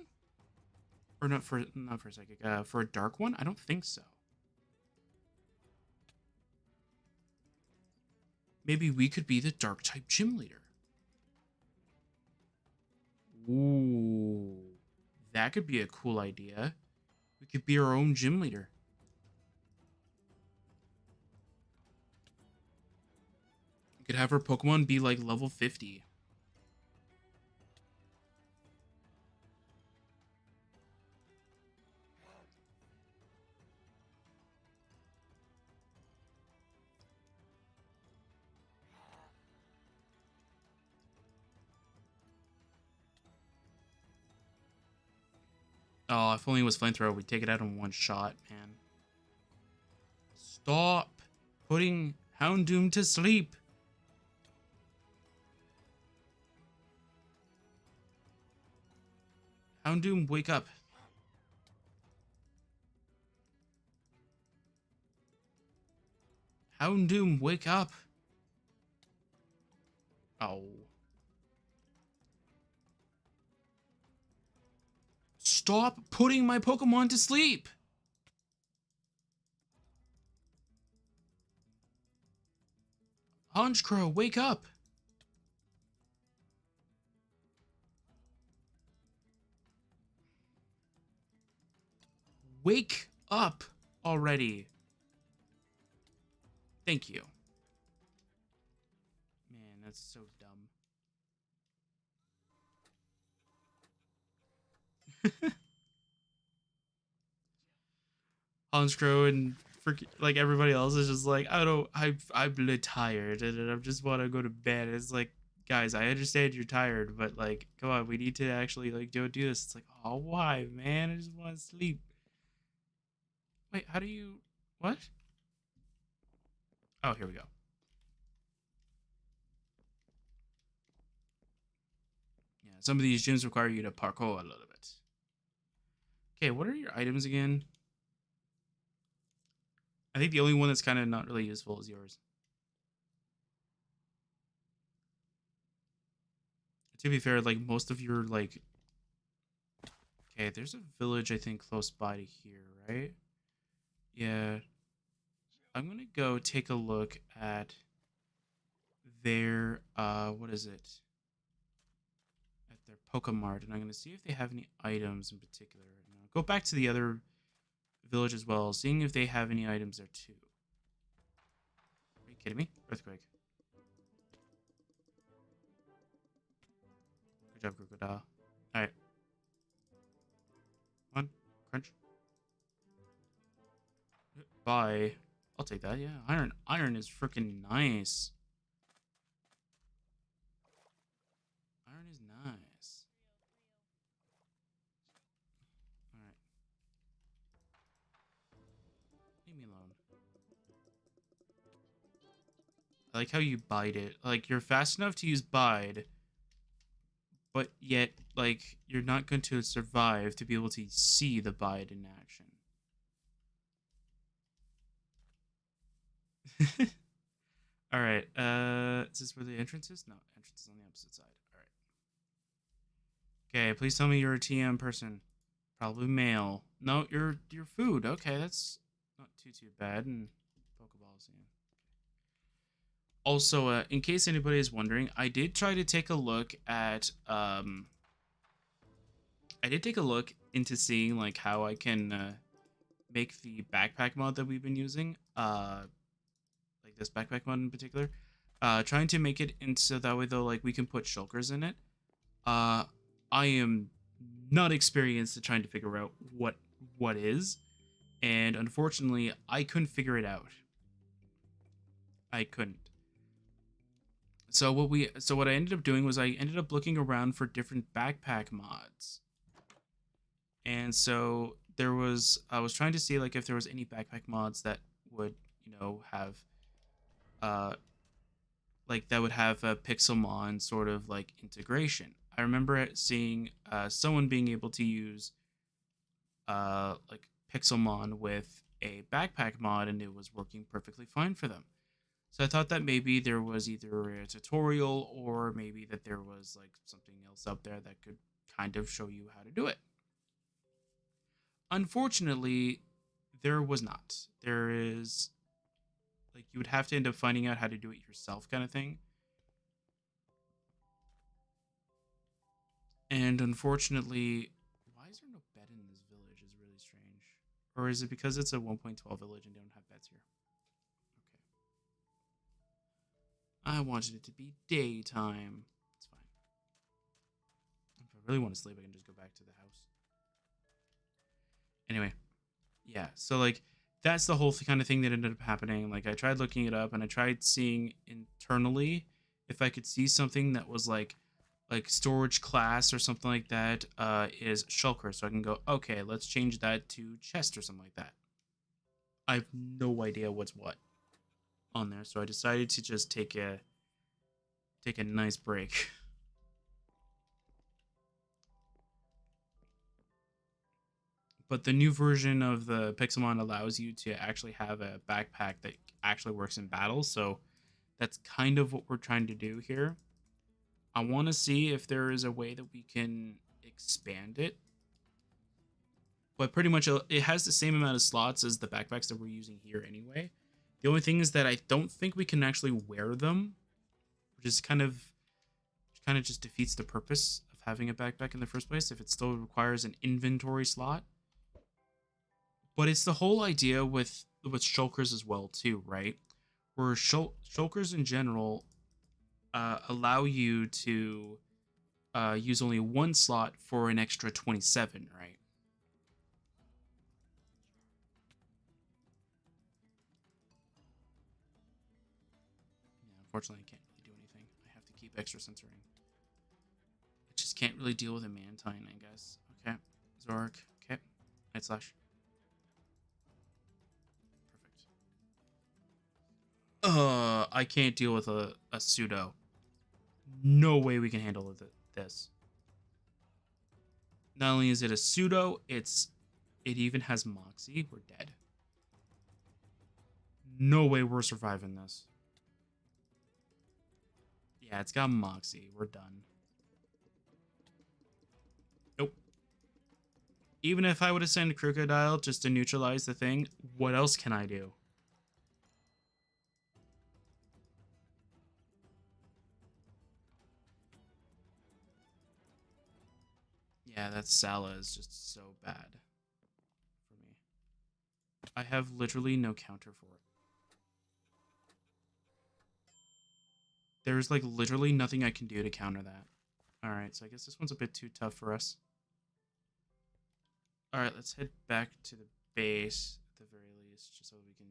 Or not for a psychic, for a dark one? I don't think so. Maybe we could be the dark type gym leader. Ooh, that could be a cool idea. We could be our own gym leader. We could have our Pokemon be like level 50. Oh, if only it was flamethrower, we'd take it out in one shot, man. Stop putting Houndoom to sleep. Houndoom, wake up. Houndoom, wake up. Oh. Stop putting my Pokemon to sleep. Honchkrow, wake up. Wake up already. Thank you. Man, that's so dumb. Honchkrow and like everybody else is just like, I'm tired and I just want to go to bed. It's like, guys, I understand you're tired, but like, come on, we need to actually like do this. It's like, oh, why, man? I just want to sleep. Wait, how do you? What? Oh, here we go. Yeah, some of these gyms require you to parkour a little bit. Okay, what are your items again? I think the only one that's kind of not really useful is yours. To be fair, like most of your like, okay, there's a village I think close by to here, right? Yeah, I'm gonna go take a look at their what is it? At their Pokemart, and I'm gonna see if they have any items in particular. And I'll go back to the other village as well, seeing if they have any items there too. Are you kidding me? Earthquake. Good job, Crocodile. Alright. Come on. Crunch. Bye. I'll take that, yeah. Iron is freaking nice. Iron is nice. Alright. Leave me alone. I like how you bide it. Like, you're fast enough to use bide, but yet, like, you're not going to survive to be able to see the bide in action. Alright, is this where the entrance is? No, entrance is on the opposite side. Alright. Okay, please tell me you're a TM person. Probably male. No, you're food. Okay, that's not too bad. And Pokeballs, yeah. Also, in case anybody is wondering, I did try to take a look at I did take a look into seeing like how I can make the backpack mod that we've been using, like this backpack mod in particular, trying to make it into that way though, like we can put shulkers in it. I am not experienced at trying to figure out what is, and unfortunately, I couldn't figure it out. I couldn't. So what I ended up doing was I ended up looking around for different backpack mods. And so I was trying to see like if there was any backpack mods that would, have uh like that would have a Pixelmon sort of like integration. I remember seeing someone being able to use like Pixelmon with a backpack mod and it was working perfectly fine for them. So I thought that maybe there was either a tutorial or maybe that there was like something else out there that could kind of show you how to do it. Unfortunately, there was not. There is Like you would have to end up finding out how to do it yourself, kind of thing. And unfortunately, why is there no bed in this village? Is really strange. Or is it because it's a 1.12 village and they don't have beds here? Okay. I wanted it to be daytime. It's fine. If I really want to sleep, I can just go back to the house. Anyway, yeah. So like that's the whole kind of thing that ended up happening. Like I tried looking it up and I tried seeing internally if I could see something that was like storage class or something like that is shulker, so I can go, okay, let's change that to chest or something like that. I have no idea what's what on there, so I decided to just take a nice break. But the new version of the Pixelmon allows you to actually have a backpack that actually works in battle, so that's kind of what we're trying to do here. I want to see if there is a way that we can expand it, but pretty much it has the same amount of slots as the backpacks that we're using here anyway. The only thing is that I don't think we can actually wear them, which is kind of just defeats the purpose of having a backpack in the first place if it still requires an inventory slot. But it's the whole idea with shulkers as well too, right? Where shulkers in general allow you to use only one slot for an extra 27, right? Yeah, unfortunately, I can't really do anything. I have to keep extra censoring. I just can't really deal with a Mantine, I guess. Okay, Zork. Okay, Night Slash. Perfect. I can't deal with a pseudo. No way we can handle this. Not only is it a pseudo, it even has Moxie. We're dead. No way we're surviving this. Yeah, it's got Moxie. We're done. Nope. Even if I would have sent Crocodile just to neutralize the thing, what else can I do? Yeah, that Sala is just so bad for me. I have literally no counter for it. There's like literally nothing I can do to counter that. Alright, so I guess this one's a bit too tough for us. Alright, let's head back to the base at the very least, just so we can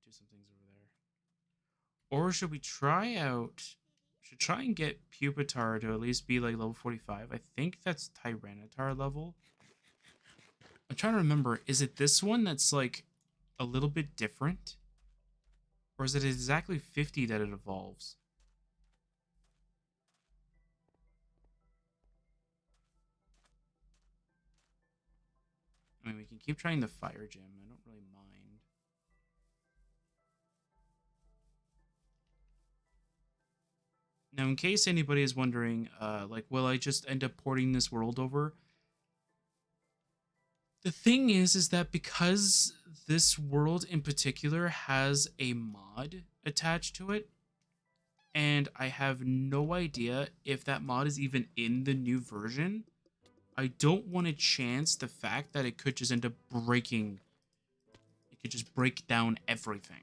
do some things over there. Or should we try out... Should try and get Pupitar to at least be like level 45. I think that's Tyranitar level. I'm trying to remember, is it this one that's like a little bit different? Or is it exactly 50 that it evolves? I mean, we can keep trying the fire gym. I don't really mind. Now, in case anybody is wondering, like, will I just end up porting this world over? The thing is that because this world in particular has a mod attached to it, and I have no idea if that mod is even in the new version, I don't want to chance the fact that it could just end up breaking. It could just break down everything.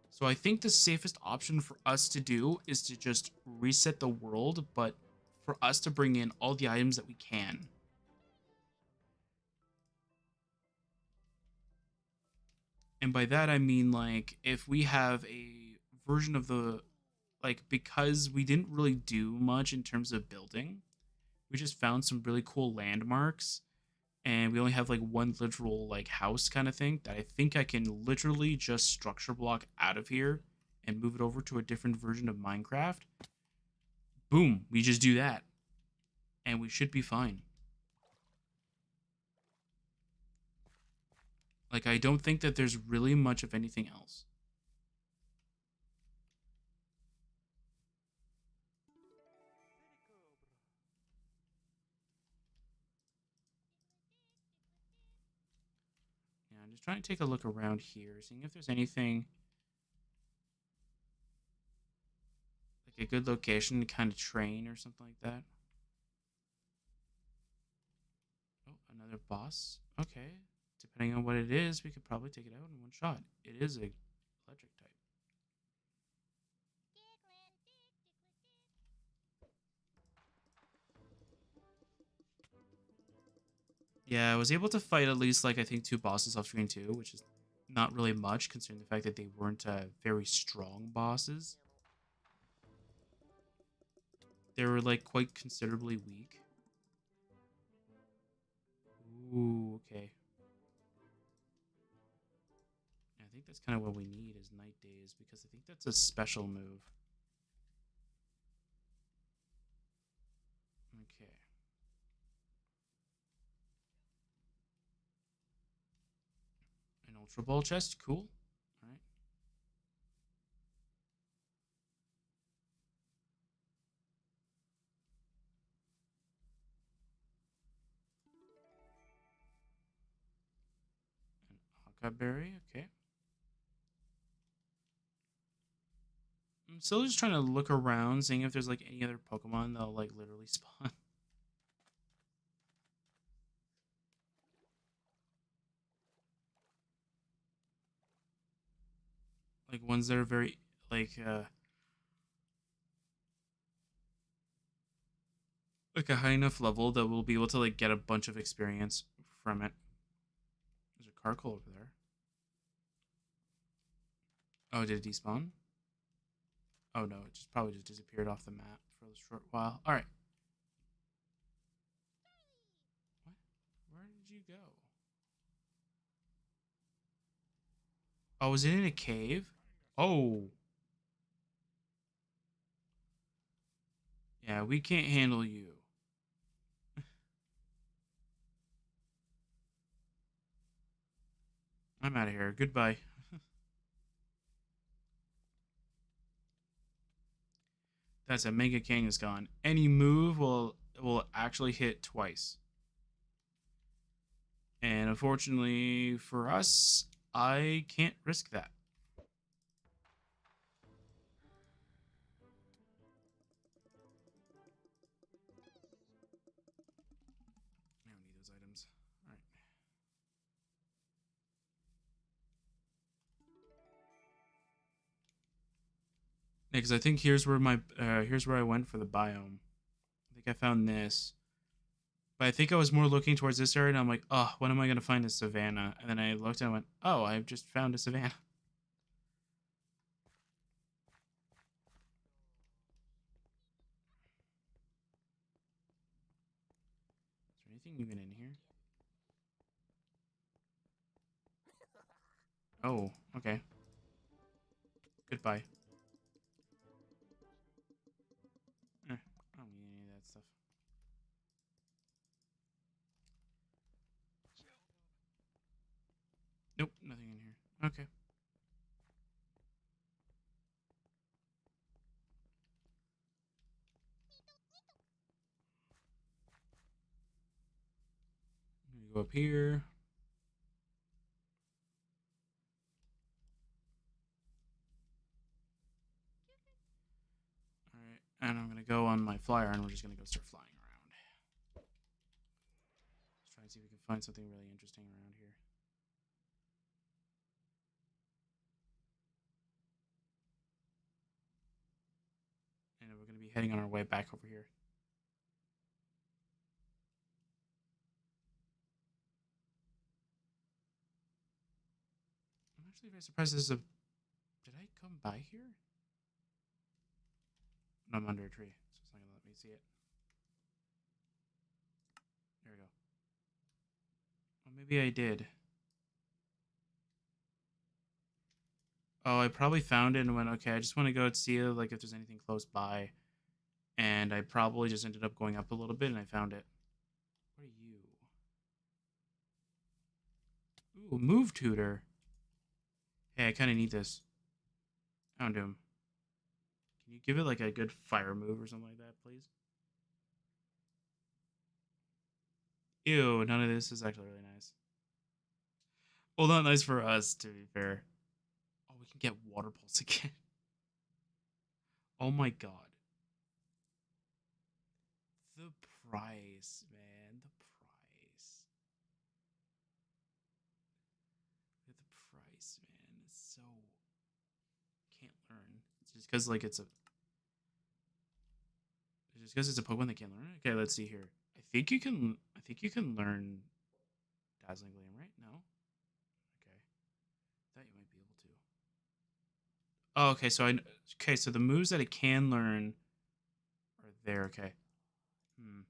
So I think the safest option for us to do is to just reset the world, but for us to bring in all the items that we can. And by that I mean like if we have a version of the like because we didn't really do much in terms of building, we just found some really cool landmarks and we only have like one literal like house kind of thing that I think I can literally just structure block out of here and move it over to a different version of Minecraft. Boom, we just do that and we should be fine. Like I don't think that there's really much of anything else. Yeah, I'm just trying to take a look around here, seeing if there's anything Like a good location to kind of train or something like that. Oh, another boss. Okay. Depending on what it is, we could probably take it out in one shot. It is a electric type. Yeah, I was able to fight at least like I think 2 bosses off screen too, which is not really much considering the fact that they weren't very strong bosses. They were like quite considerably weak. Ooh, okay. I think that's kind of what we need is Night Days because I think that's a special move. Okay. An Ultra Ball chest, cool. All right. An Aka Berry, okay. I'm still just trying to look around, seeing if there's like any other Pokemon that'll like literally spawn. Like ones that are very like a high enough level that we'll be able to like get a bunch of experience from it. There's a Carkol over there. Oh, did it despawn? Oh no, it just probably just disappeared off the map for a short while. All right. What? Where did you go? Oh, was it in a cave? Oh. Yeah, we can't handle you. I'm out of here. Goodbye. That's a Mega King is gone. Any move will actually hit twice. And unfortunately for us, I can't risk that. I don't need those items. All right. Yeah, because I think here's where I went for the biome. I think I found this, but I think I was more looking towards this area, and I'm like, oh, when am I gonna find a savannah? And then I looked and I went, oh, I've just found a savannah. Is there anything even in here? Oh, okay. Goodbye. I don't need any of that stuff. Nope, nothing in here. Okay. I'm gonna go up here. All right, and I'm gonna go on my flyer, and we're just gonna go start flying around. Let's try and see if we can find something really interesting around here. And we're gonna be heading on our way back over here. I'm actually very surprised this is a. Did I come by here? No, I'm under a tree, so it's not gonna let me see it. There we go. Well, maybe I did. Oh, I probably found it and went, okay, I just want to go see like if there's anything close by. And I probably just ended up going up a little bit and I found it. What are you? Ooh, move tutor. Hey, I kind of need this. Found him. Can you give it like a good fire move or something like that, please? Ew, none of this is actually really nice. Well, not nice for us, to be fair. Oh, we can get water pulse again. Oh my god. price, man. The price. Look at the price, man. It's so can't learn. It's just because like it's just because it's a Pokemon that can't learn. Okay, let's see here. I think you can. I think you can learn Dazzling Gleam, right? No. Okay. Thought you might be able to. Oh, okay. Okay. So the moves that it can learn are there. Okay. Hmm.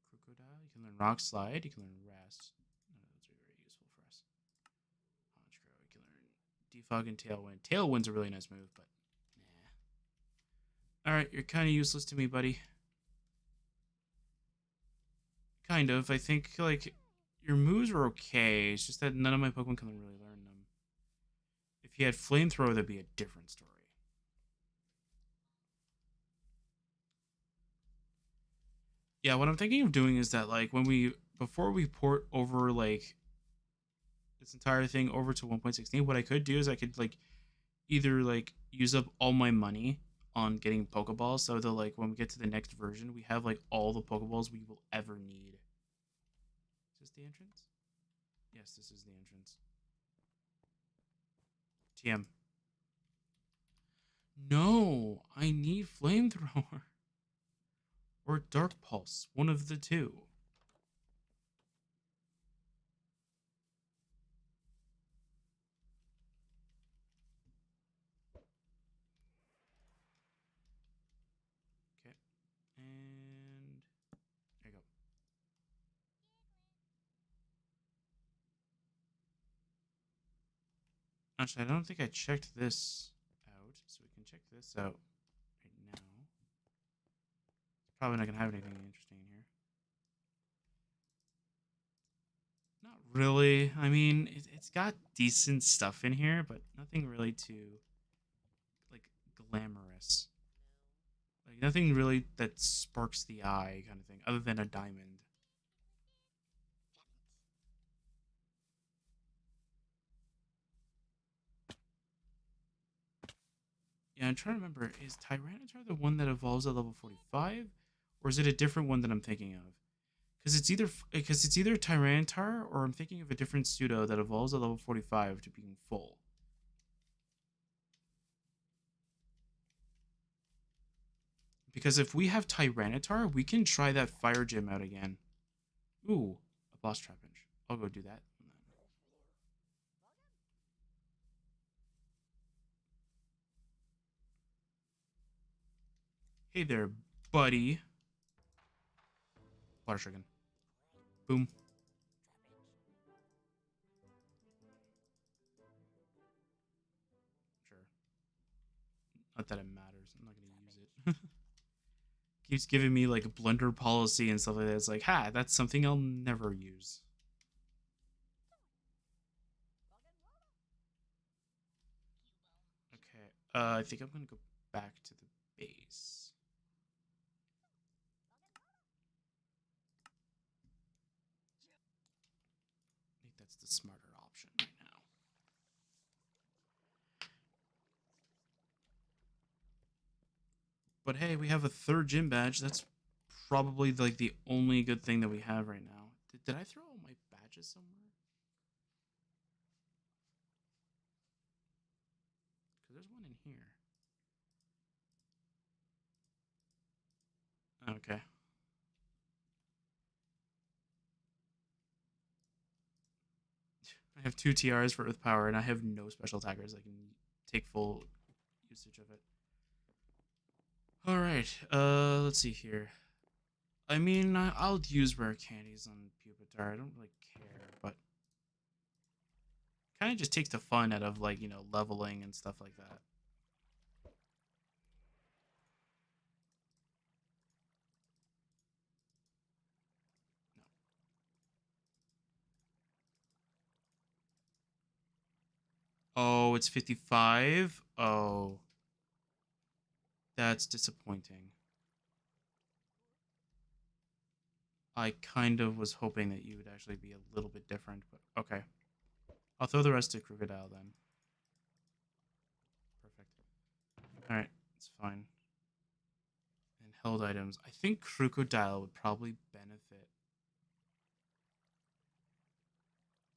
Crocodile. You can learn Rock Slide. You can learn Rest. None of those are very useful for us. Honchkrow. You can learn Defog and Tailwind. Tailwind's a really nice move, but nah. All right, you're kind of useless to me, buddy. Kind of. I think like your moves are okay. It's just that none of my Pokemon can really learn them. If he had Flamethrower, that'd be a different story. Yeah, what I'm thinking of doing is that like before we port over like this entire thing over to 1.16, what I could do is I could like either like use up all my money on getting Pokeballs so that like when we get to the next version, we have like all the Pokeballs we will ever need. Is this the entrance? Yes, this is the entrance. TM. No, I need Flamethrower. Or Dark Pulse, one of the two. Okay, and there you go. Actually, I don't think I checked this out, so we can check this out right now. Probably not gonna have anything interesting in here. Not really. I mean, it's got decent stuff in here, but nothing really too like glamorous. Like nothing really that sparks the eye, kind of thing, other than a diamond. Yeah, I'm trying to remember. Is Tyranitar the one that evolves at level 45, or is it a different one that I'm thinking of? Because it's either Tyranitar or I'm thinking of a different pseudo that evolves at level 45 to being full. Because if we have Tyranitar, we can try that fire gym out again. Ooh, a boss trap bench. I'll go do that. Hey there, buddy. Water Stricken. Boom. Sure. Not that it matters. I'm not going to use it. Keeps giving me like blunder policy and stuff like that. It's like, ha, that's something I'll never use. Okay. I think I'm going to go back to the base. I think that's the smarter option right now. But hey, we have a third gym badge. That's probably like the only good thing that we have right now. Did I throw all my badges somewhere? Because there's one in here. Okay. I have 2 TRs for Earth Power, and I have no special attackers. I can take full usage of it. All right. Let's see here. I mean, I'll use rare candies on Pupitar. I don't really care, but kind of just takes the fun out of like leveling and stuff like that. No. Oh, it's 55. Oh, that's disappointing. I kind of was hoping that you would actually be a little bit different, but okay. I'll throw the rest to Crocodile then. Perfect. Alright, it's fine. And held items. I think Crocodile would probably benefit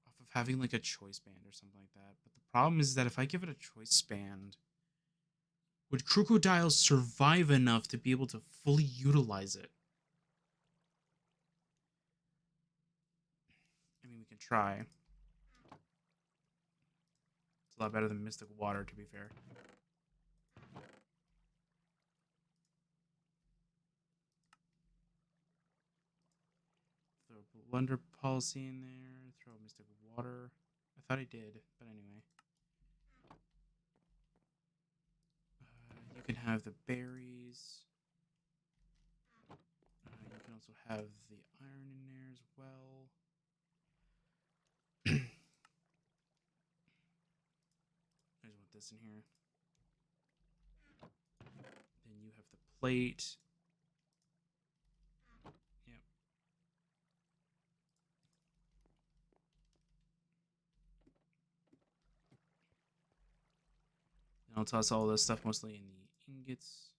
off of having like a choice band or something like that. But the problem is that if I give it a choice band, would Crocodile survive enough to be able to fully utilize it? I mean, we can try. It's a lot better than Mystic Water, to be fair. Throw Blunder Policy in there. Throw Mystic Water. I thought I did, but anyway. You can have the berries. You can also have the iron in there as well. I just want this in here. Then you have the plate. Yep. And I'll toss all this stuff mostly in the ingots.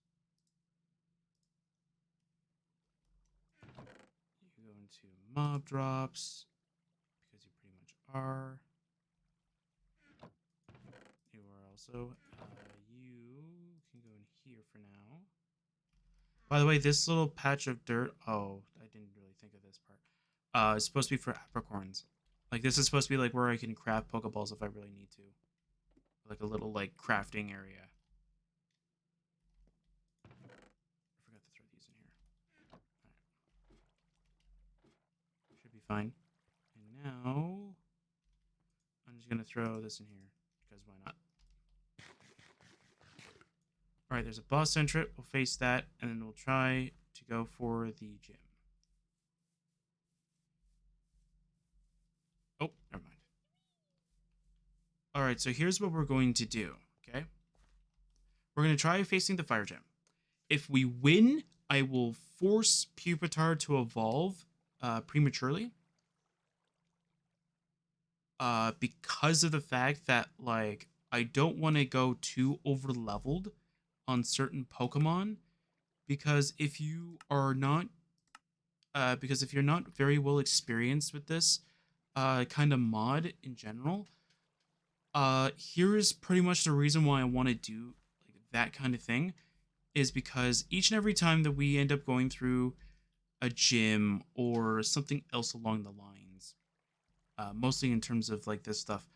You go into mob drops because you pretty much are. You are also. You can go in here for now. By the way, this little patch of dirt. Oh, I didn't really think of this part. It's supposed to be for apricorns. Like this is supposed to be like where I can craft Pokeballs if I really need to. Like a little like crafting area. I forgot to throw these in here. Alright. Should be fine. And now I'm just gonna throw this in here because why not? Alright, there's a boss entrant. We'll face that, and then we'll try to go for the gym. Oh, never mind. Alright, so here's what we're going to do, okay? We're going to try facing the fire gym. If we win, I will force Pupitar to evolve prematurely. Because of the fact that, like, I don't want to go too over-leveled on certain Pokemon. Because if you are not very well experienced with this kind of mod in general, here is pretty much the reason why I want to do like that kind of thing, is because each and every time that we end up going through a gym or something else along the lines, mostly in terms of like this stuff,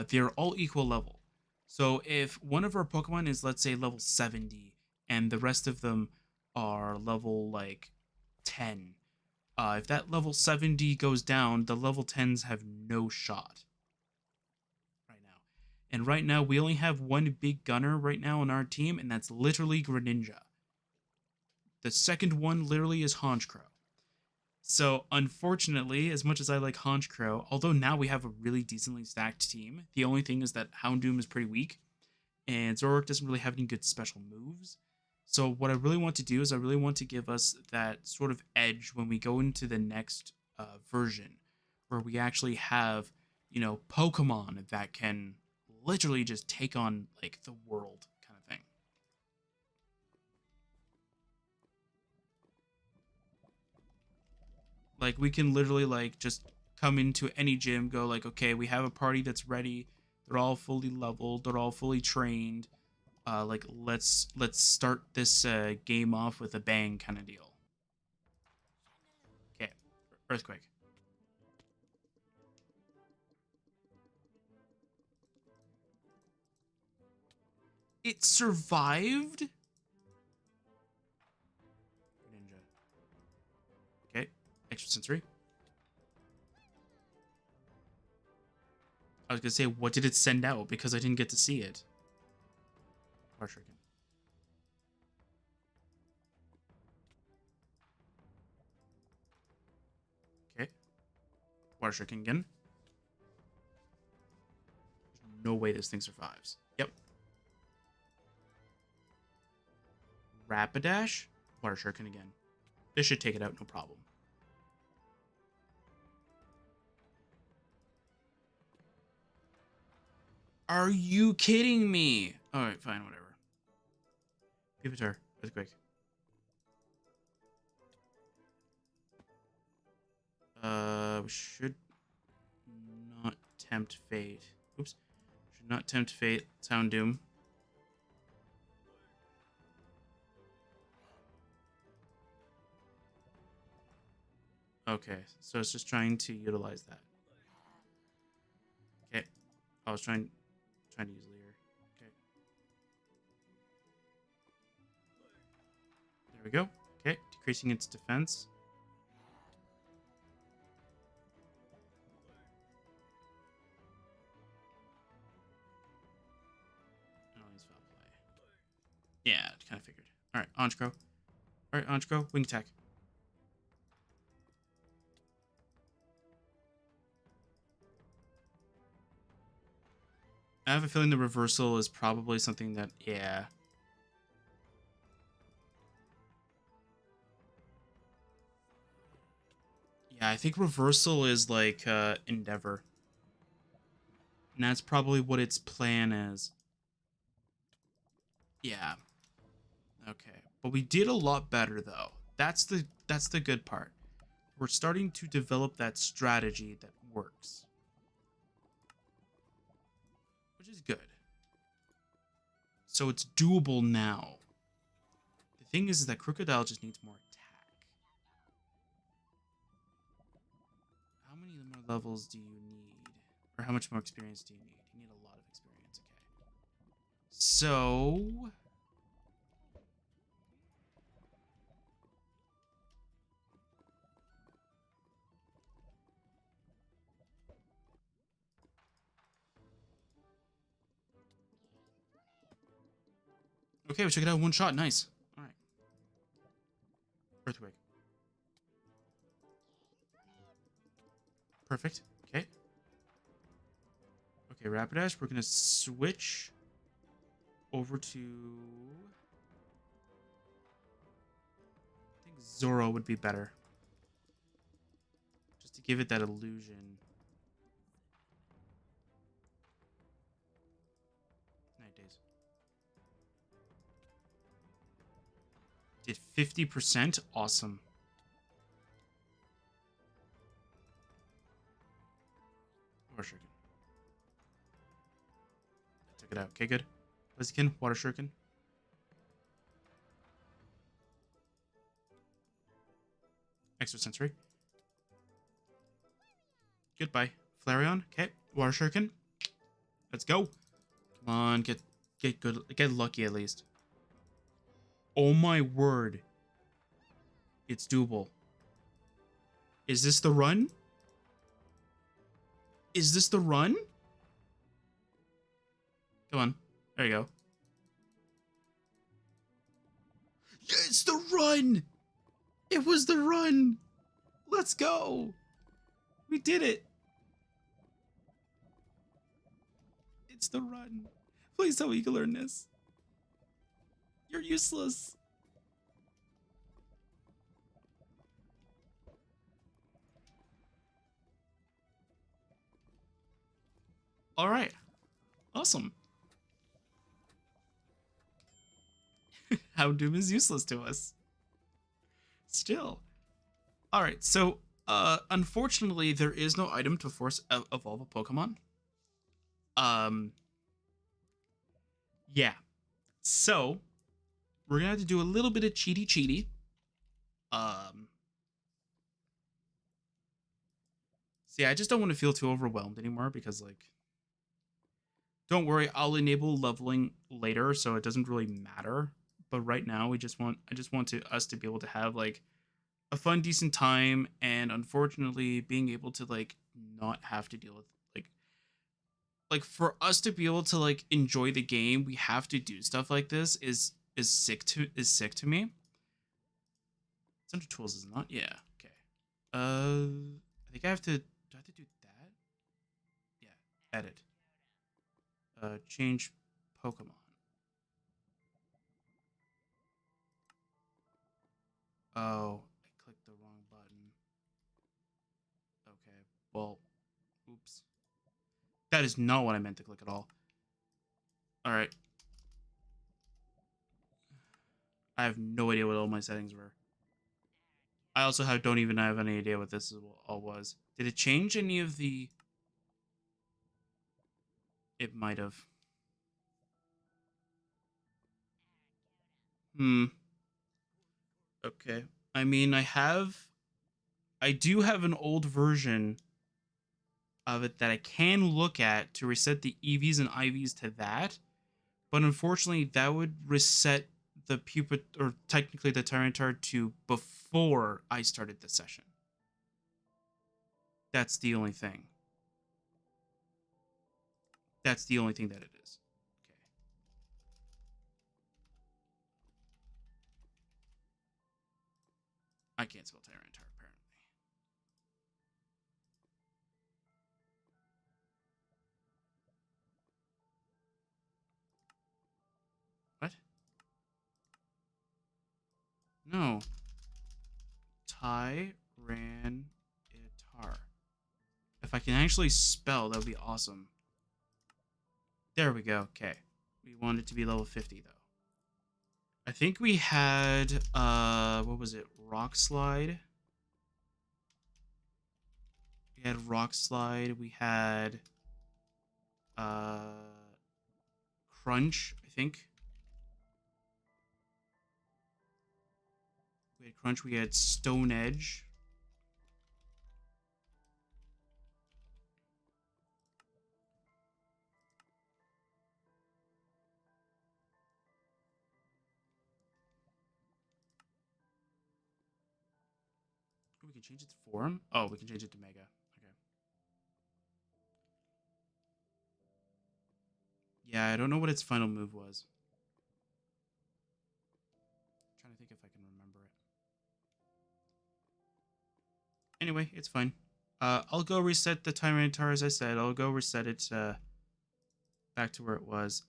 they're all equal level. So if one of our Pokemon is, let's say, level 70 and the rest of them are level like 10, if that level 70 goes down, the level 10s have no shot right now. And right now, we only have one big gunner right now on our team, and that's literally Greninja. The second one literally is Honchkrow. So, unfortunately, as much as I like Honchkrow, although now we have a really decently stacked team, the only thing is that Houndoom is pretty weak, and Zoroark doesn't really have any good special moves. So what I really want to do is I really want to give us that sort of edge when we go into the next version, where we actually have, Pokemon that can literally just take on like the world kind of thing. Like we can literally like just come into any gym, go like, okay, we have a party that's ready. They're all fully leveled. They're all fully trained. Like let's start this game off with a bang kind of deal. Okay, earthquake. It survived. Ninja. Okay, extrasensory. I was gonna say, what did it send out because I didn't get to see it. Water Shuriken. Okay. Water Shuriken again. There's no way this thing survives. Yep. Rapidash. Water Shuriken again. This should take it out, no problem. Are you kidding me? Alright, fine, whatever. Pupitar, earthquake. We should not tempt fate. Oops. Should not tempt fate. Sound doom. Okay, so it's just trying to utilize that. Okay. I was trying to use Leer. Okay. There we go. Okay, decreasing its defense. Oh, he's foul play. Yeah, kind of figured. All right, Onchko. All right, Onchko, wing attack. I have a feeling the reversal is probably something that, yeah. Yeah, I think reversal is like Endeavor. And that's probably what its plan is. Yeah. Okay. But we did a lot better though. That's the good part. We're starting to develop that strategy that works. Which is good. So it's doable now. The thing is that Crocodile just needs more attack. How many more levels do you need? Or how much more experience do you need? You need a lot of experience, okay. So... Okay, we took it out one shot. Nice. All right. Earthquake. Perfect. Okay. Okay, Rapidash. We're going to switch over to... I think Zoro would be better. Just to give it that illusion. Night days. Did 50%? Awesome. Water Shuriken. I took it out. Okay, good. Blaziken, Water Shuriken. Extra Sensory. Goodbye. Flareon. Okay. Water Shuriken. Let's go. Come on, get good, get lucky at least. Oh my word. It's doable. Is this the run? Is this the run? Come on. There you go. Yeah, it's the run! It was the run! Let's go! We did it! It's the run. Please tell me you can learn this. You're useless. All right. Awesome. How Doom is useless to us. Still. All right. So, unfortunately, there is no item to force evolve a Pokemon. Yeah. So, we're gonna have to do a little bit of cheaty. See, I just don't want to feel too overwhelmed anymore because, like, don't worry, I'll enable leveling later, so it doesn't really matter. But right now, I just want us to be able to have like a fun, decent time, and unfortunately, being able to like not have to deal with like for us to be able to like enjoy the game, we have to do stuff like this is sick to me. It's under tools, is it not? Yeah. Okay. I think I have to. Do I have to do that? Yeah. Edit. Change Pokemon. Oh, I clicked the wrong button. Okay. Well, oops. That is not what I meant to click at all. All right. I have no idea what all my settings were. I also don't even have any idea what this all was. Did it change any of the... It might have. Hmm. Okay. I mean, I do have an old version of it that I can look at to reset the EVs and IVs to that, but unfortunately, that would reset the pupa, or technically the Tyranitar, to before I started the session. That's the only thing. That's the only thing that it is. Okay. I can't spell Tyranitar, apparently. What? No. Tyranitar. If I can actually spell, that would be awesome. There we go. Okay. We want it to be level 50, though. I think we had, what was it? Rock Slide. We had Rock Slide. We had, uh, Crunch, I think. We had Crunch. We had Stone Edge. We can change it to Form. Oh, we can change it to Mega. Okay. Yeah, I don't know what its final move was. I'm trying to think if I can remember it. Anyway, it's fine. I'll go reset the Tyranitar, as I said. I'll go reset it back to where it was.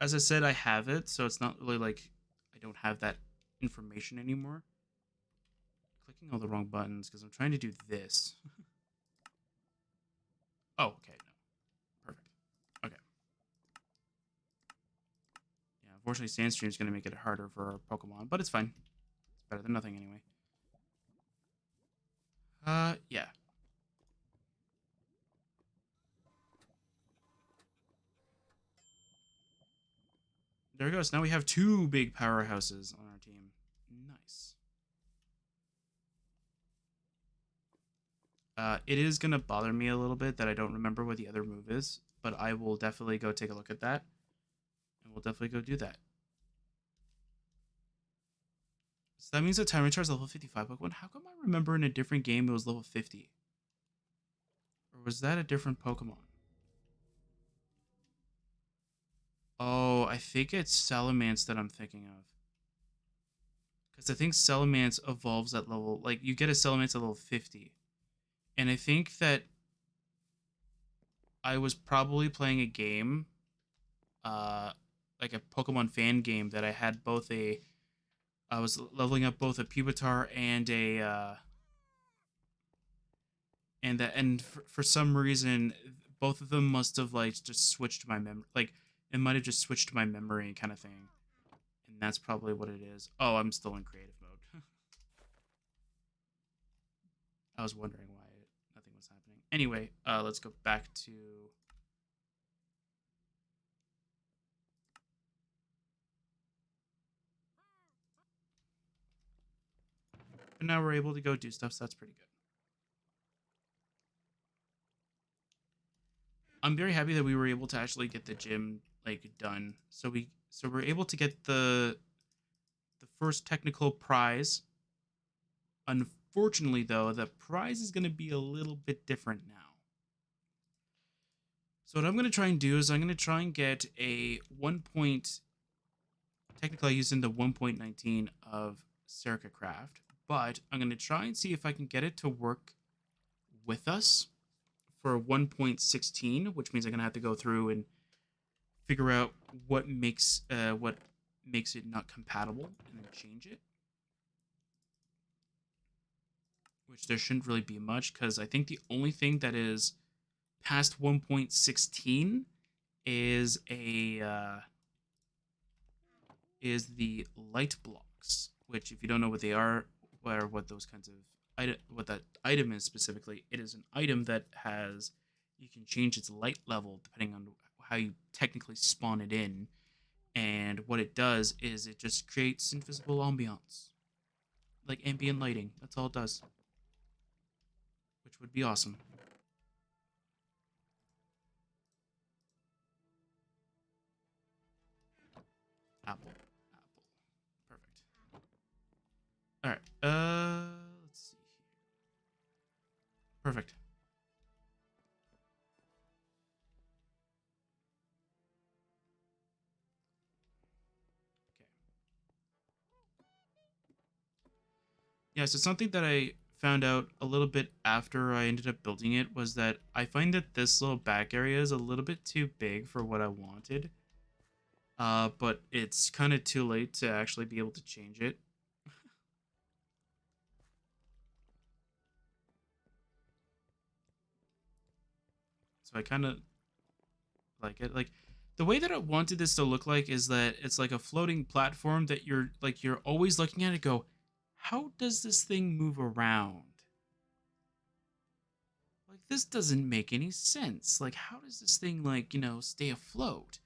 As I said, I have it, so it's not really like I don't have that information anymore. Clicking all the wrong buttons because I'm trying to do this. Oh, okay, no. Perfect. Okay. Yeah, unfortunately, Sandstream is going to make it harder for our Pokemon, but it's fine. It's better than nothing anyway. Yeah. There it goes. Now we have two big powerhouses on our team. Nice. It is going to bother me a little bit that I don't remember what the other move is, but I will definitely go take a look at that. And we'll definitely go do that. So that means the Tyranitar is level 55 Pokemon. How come I remember in a different game it was level 50? Or was that a different Pokemon? Oh, I think it's Salamence that I'm thinking of. Because I think Salamence evolves at level... Like, you get a Salamence at level 50. And I think that I was probably playing a game, like a Pokemon fan game, that I had both a... I was leveling up both a Pupitar and a... and for some reason, both of them must have, like, just switched my memory. Like, it might have just switched my memory kind of thing. And that's probably what it is. Oh, I'm still in creative mode. I was wondering why nothing was happening. Anyway, let's go back to... And now we're able to go do stuff, so that's pretty good. I'm very happy that we were able to actually get the gym, like, done. So we're able to get the first technical prize. Unfortunately, though, the prize is going to be a little bit different now. So what I'm going to try and do is I'm going to try and get a 1 point... Technically, using the 1.19 of Serica Craft, but I'm going to try and see if I can get it to work with us for 1.16, which means I'm going to have to go through and figure out what makes it not compatible and then change it. Which there shouldn't really be much, because I think the only thing that is past 1.16 is is the light blocks, which, if you don't know what they are, what those kinds of what that item is specifically. It is an item that has you can change its light level depending on how you technically spawn it in, and what it does is it just creates invisible ambiance, like ambient lighting. That's all it does, which would be awesome. Apple, apple, perfect. All right. Let's see here. Perfect. Okay. Yeah, so something that I found out a little bit after I ended up building it was that I find that this little back area is a little bit too big for what I wanted. But it's kind of too late to actually be able to change it. So I kind of like it. Like the way that I wanted this to look like is that it's like a floating platform that you're always looking at it go, how does this thing move around? Like this doesn't make any sense. Like how does this thing like, stay afloat?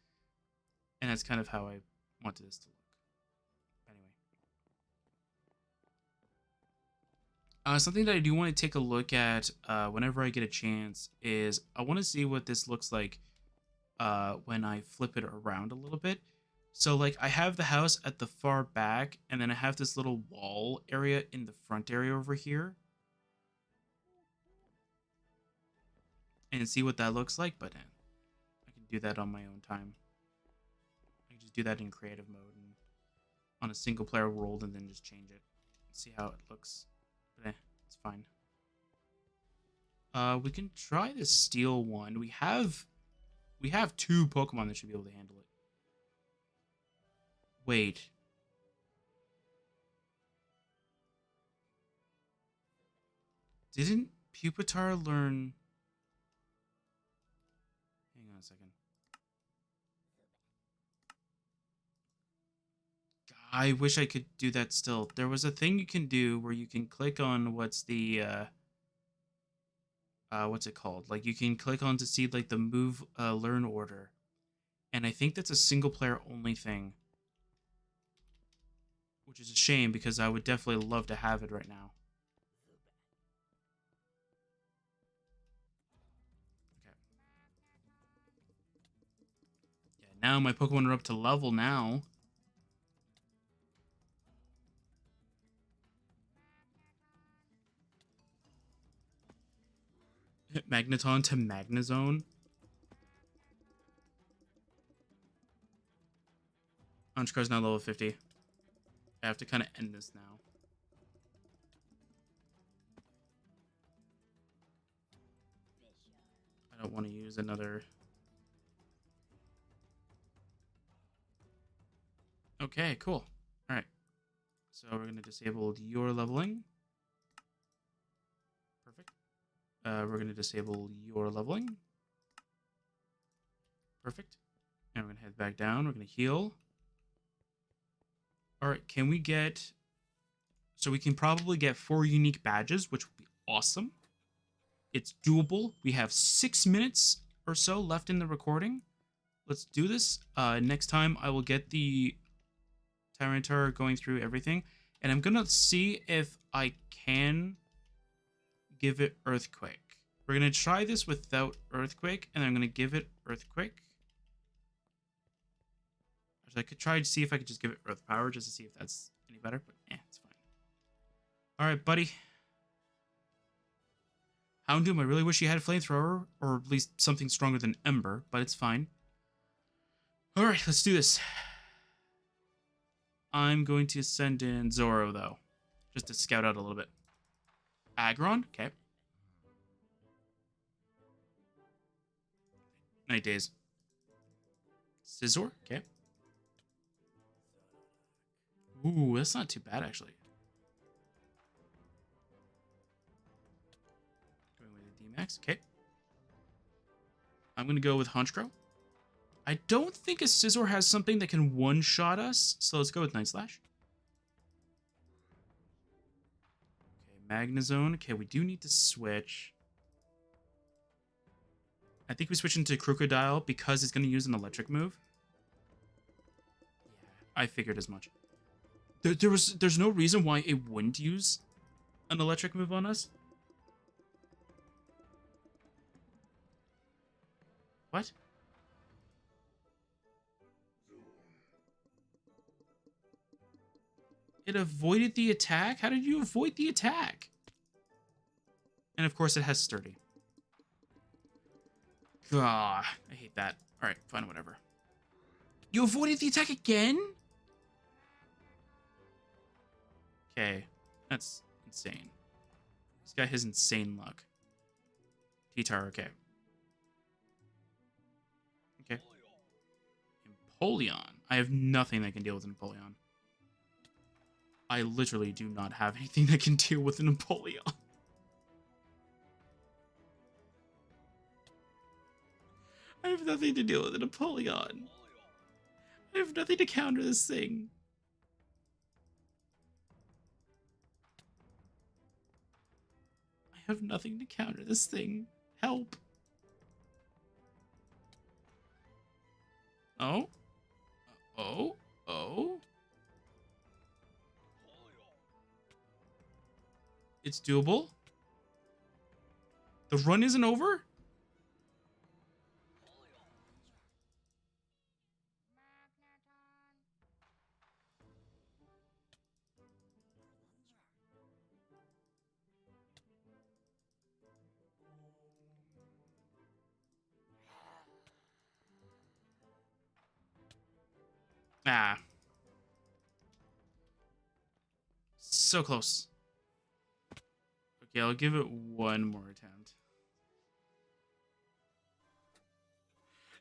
And that's kind of how I wanted this to look. Anyway. Something that I do want to take a look at whenever I get a chance is I want to see what this looks like when I flip it around a little bit. So like I have the house at the far back, and then I have this little wall area in the front area over here. And see what that looks like, but I can do that on my own time. I can just do that in creative mode and on a single player world and then just change it. See how it looks. But it's fine. We can try the steel one. We have two Pokemon that should be able to handle it. Wait. Didn't Pupitar learn... Hang on a second. I wish I could do that still. There was a thing you can do where you can click on what's it called? Like you can click on to see like the move learn order. And I think that's a single player only thing. Which is a shame because I would definitely love to have it right now. Okay. Yeah, now my Pokemon are up to level now. Magneton to Magnezone. Honchkar's now level 50. I have to kind of end this now. I don't want to use another... Okay, cool. Alright. So we're going to disable your leveling. Perfect. We're going to disable your leveling. Perfect. And we're going to head back down. We're going to heal. Alright, can we get... So we can probably get 4 unique badges, which would be awesome. It's doable. We have 6 minutes or so left in the recording. Let's do this. Next time I will get the Tyranitar going through everything. And I'm going to see if I can give it Earthquake. We're going to try this without Earthquake, and I'm going to give it Earthquake. I could try to see if I could just give it Earth Power just to see if that's any better, but it's fine. Alright, buddy. Houndoom, I really wish you had Flamethrower, or at least something stronger than Ember, but it's fine. Alright, let's do this. I'm going to send in Zoro, though, just to scout out a little bit. Aggron, okay. Night Days. Scizor, okay. Ooh, that's not too bad, actually. Going with the D-Max, okay. I'm going to go with Honchkrow. I don't think a Scizor has something that can one-shot us, so let's go with Night Slash. Magnezone. Okay, we do need to switch. I think we switch into Crocodile because it's going to use an electric move. Yeah, I figured as much. There's no reason why it wouldn't use an electric move on us. What? It avoided the attack? How did you avoid the attack? And of course it has Sturdy. Gah, I hate that. Alright, fine, whatever. You avoided the attack again? Okay, that's insane. This guy has insane luck. T-Tar, okay. Okay. Empoleon. I have nothing that can deal with an Empoleon. I literally do not have anything that can deal with an Empoleon. I have nothing to deal with an Empoleon. I have nothing to counter this thing. I have nothing to counter this thing. Help. Oh? Oh? Oh? It's doable? The run isn't over? Ah. So close. Okay, I'll give it one more attempt.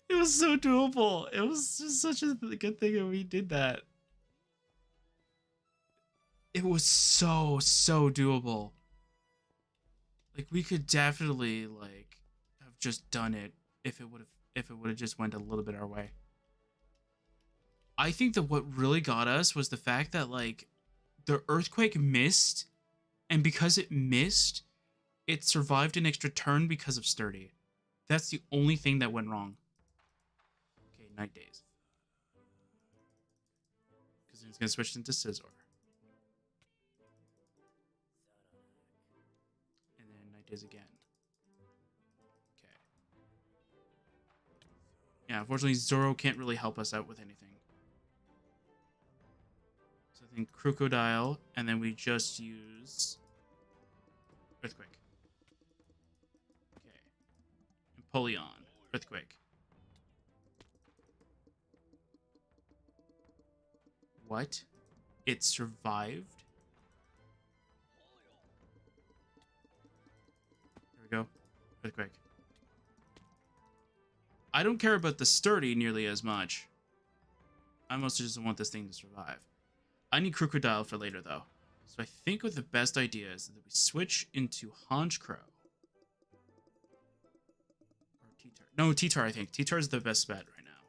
It was so doable. It was just such a good thing that we did that. It was so doable. Like we could definitely like have just done it if it would have just went a little bit our way. I think that what really got us was the fact that like the earthquake missed, and because it missed, it survived an extra turn because of Sturdy. That's the only thing that went wrong. Okay, Night Days. Because it's gonna switch into Scizor. And then Night Days again. Okay. Yeah, unfortunately Zoro can't really help us out with anything. So I think Crocodile, and then we just use Earthquake. Okay. Empoleon. Earthquake. What? It survived? There we go. Earthquake. I don't care about the Sturdy nearly as much. I mostly just want this thing to survive. I need Crocodile for later, though. So I think what the best idea is that we switch into Honchkrow. Or T-Tar. No, T-Tar, I think. T-Tar is the best bet right now.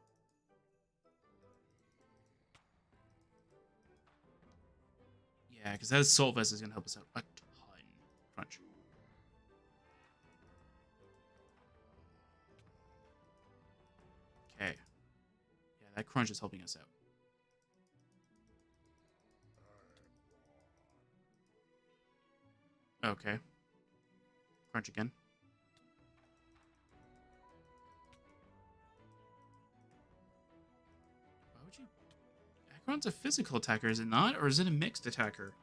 Yeah, because that Assault Vest is going to help us out a ton. Crunch. Okay. Yeah, that Crunch is helping us out. Okay. Crunch again. Why would you... Aggron's a physical attacker, is it not? Or is it a mixed attacker?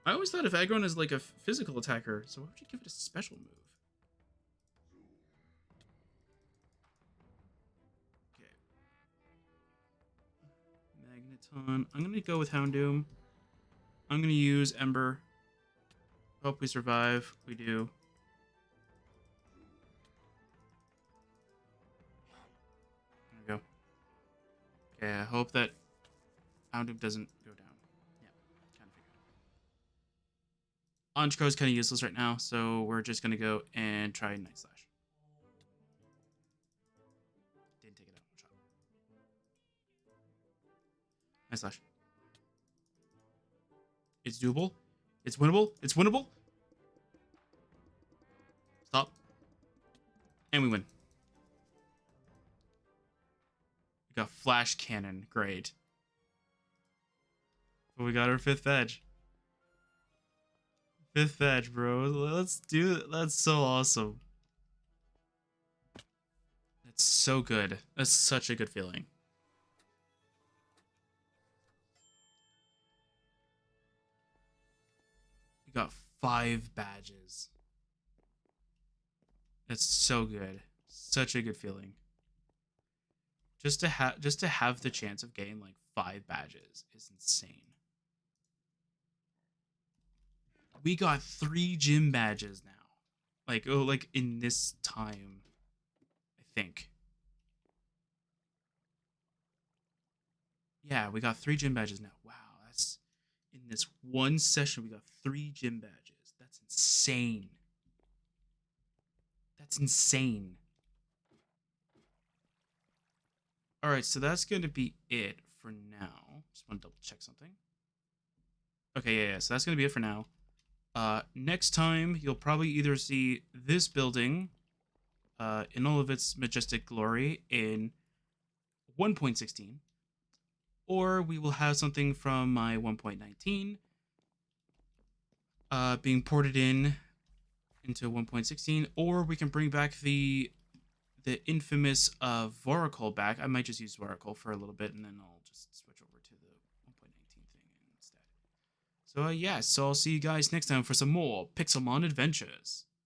I always thought if Aggron is like a physical attacker, so why would you give it a special move? Okay. Magneton. I'm going to go with Houndoom. I'm going to use Ember. Hope we survive. We do. There we go. Okay, I hope that Houndoom doesn't go down. Yeah, kind of figured. Honchkrow is kind of useless right now, so we're just going to go and try Night Slash. Didn't take it out. One shot. Night Slash. It's doable. It's winnable. It's winnable. And we win. We got flash cannon. Great. But we got our 5th badge. 5th badge, bro. Let's do it. That's so awesome. That's so good. That's such a good feeling. We got 5 badges. That's so good. Such a good feeling. Just to have the chance of getting like 5 badges is insane. We got 3 gym badges now. Like in this time, I think. Yeah, we got 3 gym badges now. Wow, that's in this one session we got 3 gym badges. That's insane. That's insane. All right, so that's going to be it for now. Just want to double check something. Okay, yeah. So that's going to be it for now. Next time, you'll probably either see this building in all of its majestic glory in 1.16, or we will have something from my 1.19 being ported into 1.16, or we can bring back the infamous Voracle back. I might just use Voracle for a little bit, and then I'll just switch over to the 1.19 thing instead. So yeah, so I'll see you guys next time for some more Pixelmon adventures.